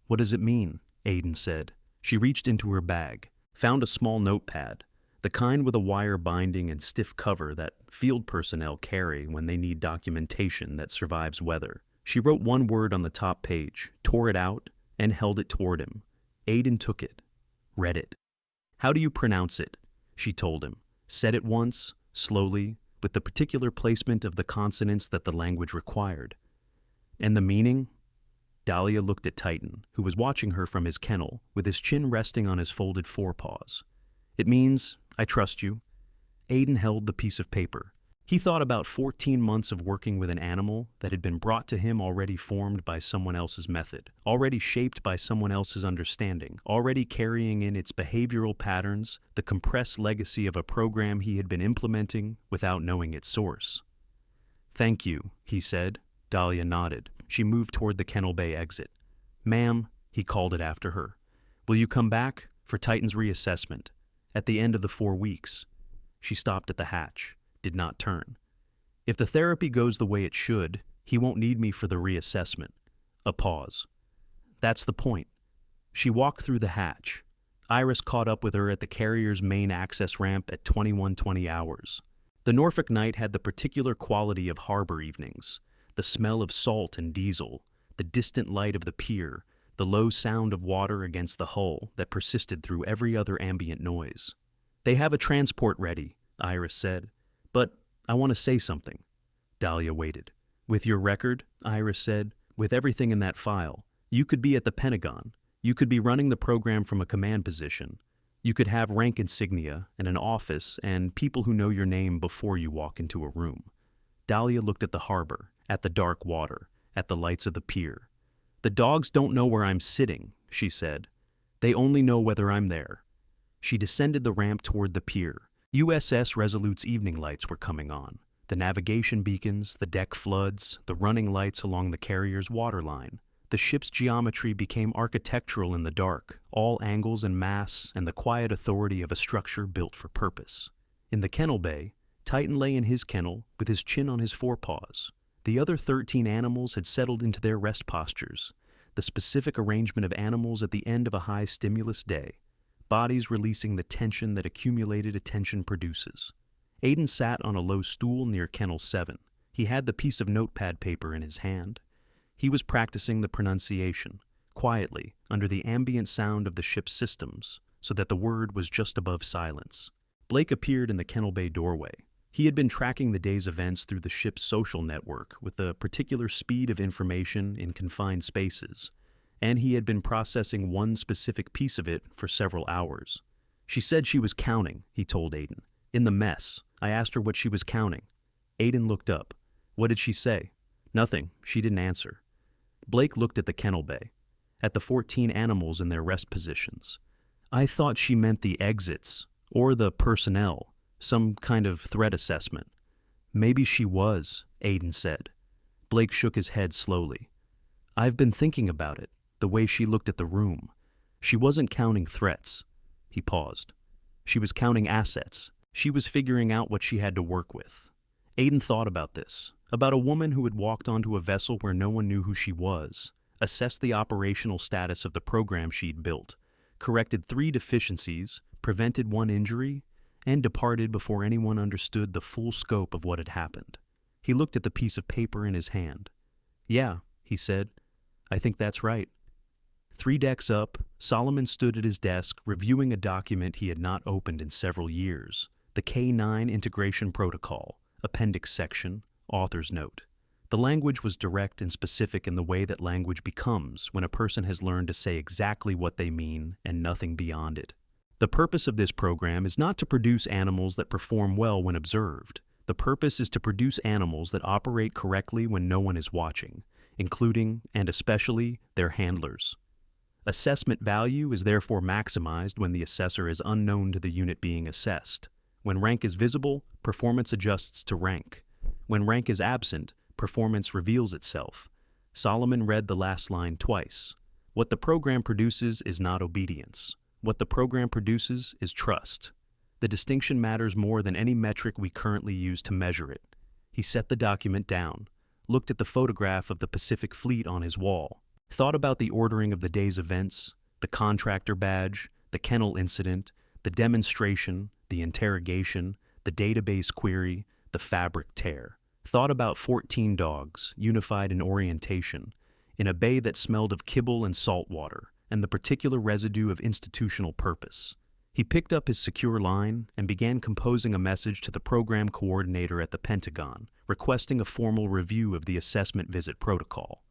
"What does it mean?" Aiden said. She reached into her bag, found a small notepad, the kind with a wire binding and stiff cover that field personnel carry when they need documentation that survives weather. She wrote one word on the top page, tore it out, and held it toward him. Aiden took it, read it. "How do you pronounce it?" she told him. Said it once, slowly, with the particular placement of the consonants that the language required. "And the meaning?" Dahlia looked at Titan, who was watching her from his kennel, with his chin resting on his folded forepaws. "It means, I trust you." Aiden held the piece of paper. He thought about 14 months of working with an animal that had been brought to him already formed by someone else's method, already shaped by someone else's understanding, already carrying in its behavioral patterns the compressed legacy of a program he had been implementing without knowing its source. "Thank you," he said. Dahlia nodded. She moved toward the Kennel Bay exit. "Ma'am," he called it after her, "will you come back for Titan's reassessment at the end of the 4 weeks?" She stopped at the hatch, did not turn. "If the therapy goes the way it should, he won't need me for the reassessment." A pause. "That's the point." She walked through the hatch. Iris caught up with her at the carrier's main access ramp at 2120 hours. The Norfolk night had the particular quality of harbor evenings. The smell of salt and diesel, the distant light of the pier, the low sound of water against the hull that persisted through every other ambient noise. "They have a transport ready," Iris said. "But I want to say something." Dahlia waited. "With your record," Iris said, "with everything in that file, you could be at the Pentagon. You could be running the program from a command position. You could have rank insignia and an office and people who know your name before you walk into a room." Dahlia looked at the harbor, at the dark water, at the lights of the pier. "The dogs don't know where I'm sitting," she said. "They only know whether I'm there." She descended the ramp toward the pier. USS Resolute's evening lights were coming on. The navigation beacons, the deck floods, the running lights along the carrier's waterline. The ship's geometry became architectural in the dark, all angles and mass and the quiet authority of a structure built for purpose. In the Kennel Bay, Titan lay in his kennel with his chin on his forepaws. The other 13 animals had settled into their rest postures, the specific arrangement of animals at the end of a high-stimulus day, bodies releasing the tension that accumulated attention produces. Aiden sat on a low stool near Kennel 7. He had the piece of notepad paper in his hand. He was practicing the pronunciation, quietly, under the ambient sound of the ship's systems, so that the word was just above silence. Blake appeared in the Kennel Bay doorway. He had been tracking the day's events through the ship's social network with a particular speed of information in confined spaces, and he had been processing one specific piece of it for several hours. "She said she was counting," he told Aiden. "In the mess. I asked her what she was counting." Aiden looked up. "What did she say?" "Nothing. She didn't answer." Blake looked at the Kennel Bay, at the 14 animals in their rest positions. "I thought she meant the exits, or the personnel. Some kind of threat assessment." "Maybe she was," Aiden said. Blake shook his head slowly. "I've been thinking about it, the way she looked at the room. She wasn't counting threats." He paused. She was counting assets. She was figuring out what she had to work with. Aiden thought about this, about a woman who had walked onto a vessel where no one knew who she was, assessed the operational status of the program she'd built, corrected 3 deficiencies, prevented 1 injury, and departed before anyone understood the full scope of what had happened. He looked at the piece of paper in his hand. "Yeah," he said, "I think that's right." 3 decks up, Solomon stood at his desk reviewing a document he had not opened in several years, the K9 Integration Protocol, Appendix Section, Author's Note. The language was direct and specific in the way that language becomes when a person has learned to say exactly what they mean and nothing beyond it. The purpose of this program is not to produce animals that perform well when observed. The purpose is to produce animals that operate correctly when no one is watching, including, and especially, their handlers. Assessment value is therefore maximized when the assessor is unknown to the unit being assessed. When rank is visible, performance adjusts to rank. When rank is absent, performance reveals itself. Solomon read the last line twice. What the program produces is not obedience. What the program produces is trust. The distinction matters more than any metric we currently use to measure it. He set the document down, looked at the photograph of the Pacific Fleet on his wall, thought about the ordering of the day's events, the contractor badge, the kennel incident, the demonstration, the interrogation, the database query, the fabric tear. Thought about 14 dogs, unified in orientation, in a bay that smelled of kibble and salt water, and the particular residue of institutional purpose. He picked up his secure line and began composing a message to the program coordinator at the Pentagon, requesting a formal review of the assessment visit protocol.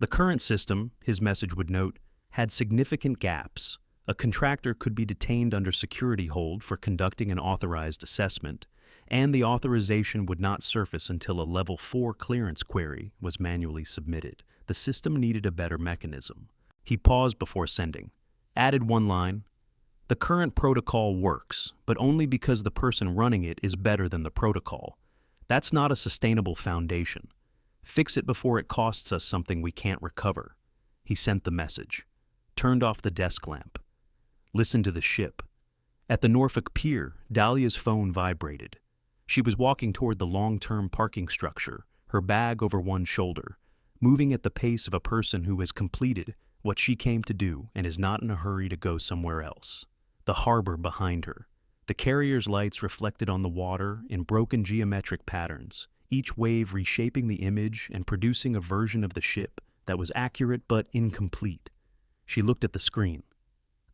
The current system, his message would note, had significant gaps. A contractor could be detained under security hold for conducting an authorized assessment, and the authorization would not surface until a Level 4 clearance query was manually submitted. The system needed a better mechanism. He paused before sending, added 1 line, "The current protocol works, but only because the person running it is better than the protocol. That's not a sustainable foundation. Fix it before it costs us something we can't recover." He sent the message, turned off the desk lamp, listened to the ship. At the Norfolk Pier, Dahlia's phone vibrated. She was walking toward the long-term parking structure, her bag over one shoulder, moving at the pace of a person who has completed what she came to do and is not in a hurry to go somewhere else. The harbor behind her. The carrier's lights reflected on the water in broken geometric patterns, each wave reshaping the image and producing a version of the ship that was accurate but incomplete. She looked at the screen.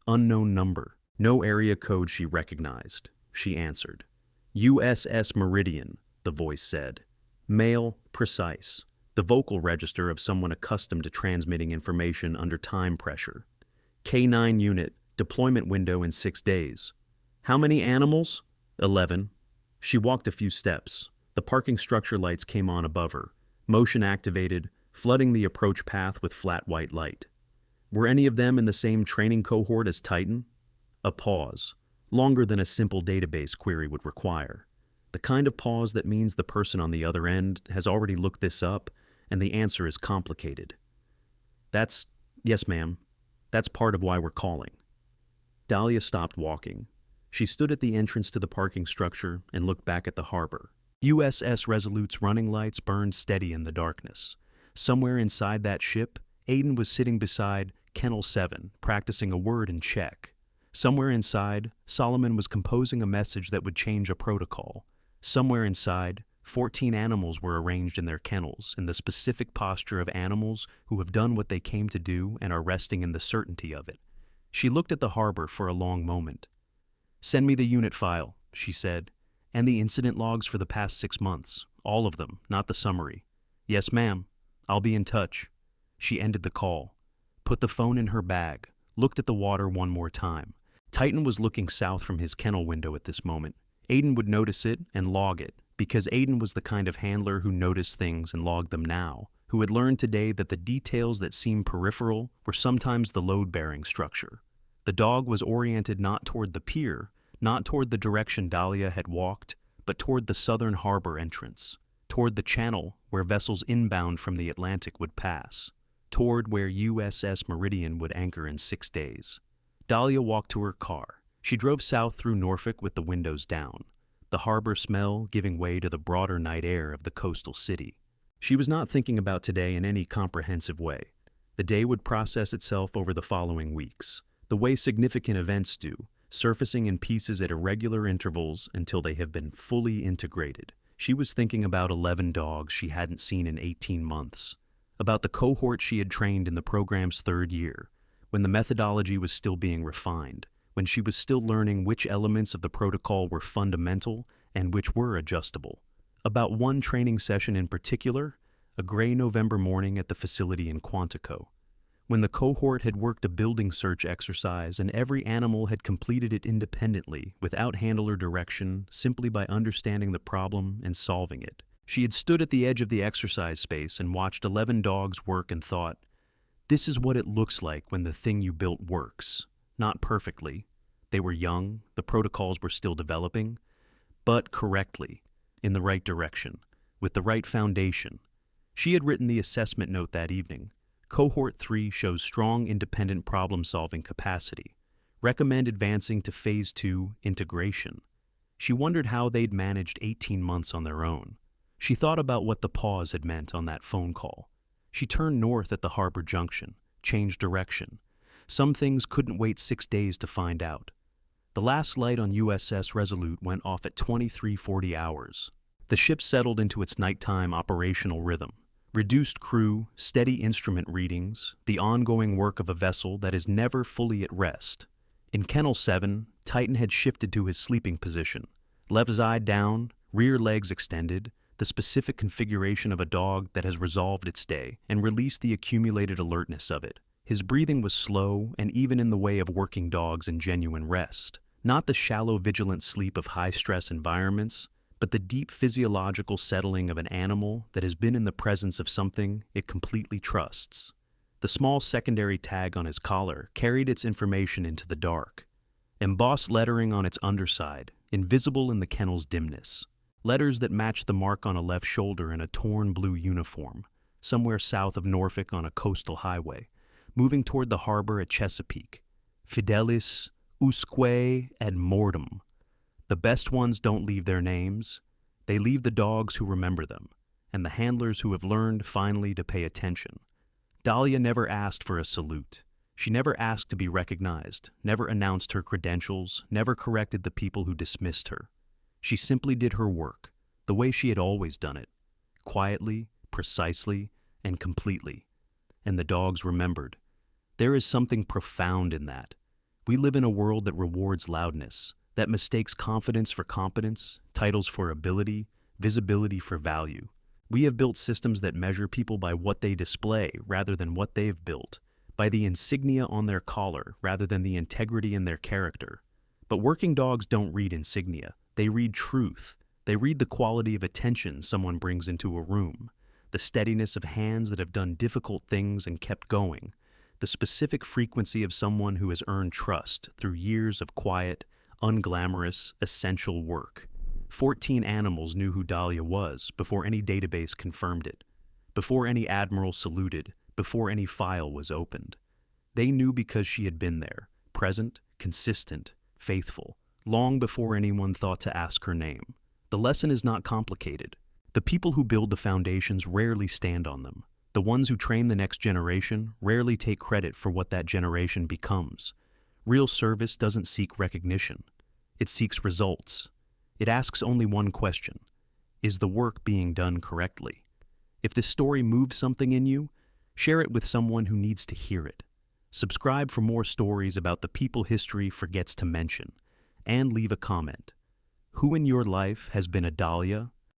Unknown number. No area code she recognized. She answered. USS Meridian, the voice said. Male, precise. The vocal register of someone accustomed to transmitting information under time pressure. K9 unit, deployment window in 6 days. How many animals? 11. She walked a few steps. The parking structure lights came on above her, motion activated, flooding the approach path with flat white light. Were any of them in the same training cohort as Titan? A pause, longer than a simple database query would require. The kind of pause that means the person on the other end has already looked this up, and the answer is complicated. Yes, ma'am. That's part of why we're calling. Dahlia stopped walking. She stood at the entrance to the parking structure and looked back at the harbor. USS Resolute's running lights burned steady in the darkness. Somewhere inside that ship, Aiden was sitting beside Kennel 7, practicing a word in Czech. Somewhere inside, Solomon was composing a message that would change a protocol. Somewhere inside, 14 animals were arranged in their kennels in the specific posture of animals who have done what they came to do and are resting in the certainty of it. She looked at the harbor for a long moment. "Send me the unit file," she said, "and the incident logs for the past 6 months. All of them, not the summary." "Yes, ma'am. I'll be in touch." She ended the call, put the phone in her bag, looked at the water one more time. Titan was looking south from his kennel window at this moment. Aiden would notice it and log it, because Aiden was the kind of handler who noticed things and logged them now, who had learned today that the details that seemed peripheral were sometimes the load-bearing structure. The dog was oriented not toward the pier, not toward the direction Dahlia had walked, but toward the southern harbor entrance, toward the channel where vessels inbound from the Atlantic would pass, toward where USS Meridian would anchor in 6 days. Dahlia walked to her car, She drove south through Norfolk with the windows down, the harbor smell giving way to the broader night air of the coastal city. She was not thinking about today in any comprehensive way. The day would process itself over the following weeks, the way significant events do, surfacing in pieces at irregular intervals until they have been fully integrated. She was thinking about 11 dogs she hadn't seen in 18 months, about the cohort she had trained in the program's third year, when the methodology was still being refined, when she was still learning which elements of the protocol were fundamental and which were adjustable. About one training session in particular, a gray November morning at the facility in Quantico, when the cohort had worked a building search exercise and every animal had completed it independently, without handler direction, simply by understanding the problem and solving it. She had stood at the edge of the exercise space and watched 11 dogs work and thought, "This is what it looks like when the thing you built works. Not perfectly. They were young, the protocols were still developing, but correctly, in the right direction, with the right foundation." She had written the assessment note that evening. Cohort 3 shows strong independent problem-solving capacity. Recommend advancing to Phase 2, integration. She wondered how they'd managed 18 months on their own. She thought about what the pause had meant on that phone call. She turned north at the harbor junction, changed direction. Some things couldn't wait 6 days to find out. The last light on USS Resolute went off at 23:40 hours. The ship settled into its nighttime operational rhythm. Reduced crew, steady instrument readings, the ongoing work of a vessel that is never fully at rest. In Kennel 7, Titan had shifted to his sleeping position. Left eye down, rear legs extended, the specific configuration of a dog that has resolved its day and released the accumulated alertness of it. His breathing was slow and even in the way of working dogs in genuine rest. Not the shallow, vigilant sleep of high-stress environments, but the deep physiological settling of an animal that has been in the presence of something it completely trusts. The small secondary tag on his collar carried its information into the dark. Embossed lettering on its underside, invisible in the kennel's dimness. Letters that matched the mark on a left shoulder in a torn blue uniform, somewhere south of Norfolk on a coastal highway, moving toward the harbor at Chesapeake. Fidelis usque ad mortem. The best ones don't leave their names. They leave the dogs who remember them, and the handlers who have learned finally to pay attention. Dahlia never asked for a salute. She never asked to be recognized, never announced her credentials, never corrected the people who dismissed her. She simply did her work, the way she had always done it, quietly, precisely, and completely. And the dogs remembered. There is something profound in that. We live in a world that rewards loudness, that mistakes confidence for competence, titles for ability, visibility for value. We have built systems that measure people by what they display rather than what they've built, by the insignia on their collar rather than the integrity in their character. But working dogs don't read insignia. They read truth. They read the quality of attention someone brings into a room, the steadiness of hands that have done difficult things and kept going, the specific frequency of someone who has earned trust through years of quiet, unglamorous, essential work. 14 animals knew who Dahlia was before any database confirmed it, before any Admiral saluted, before any file was opened. They knew because she had been there, present, consistent, faithful, long before anyone thought to ask her name. The lesson is not complicated. The people who build the foundations rarely stand on them. The ones who train the next generation rarely take credit for what that generation becomes. Real service doesn't seek recognition. It seeks results. It asks only one question: is the work being done correctly? If this story moves something in you, share it with someone who needs to hear it. Subscribe for more stories about the people history forgets to mention, and leave a comment. Who in your life has been a Dahlia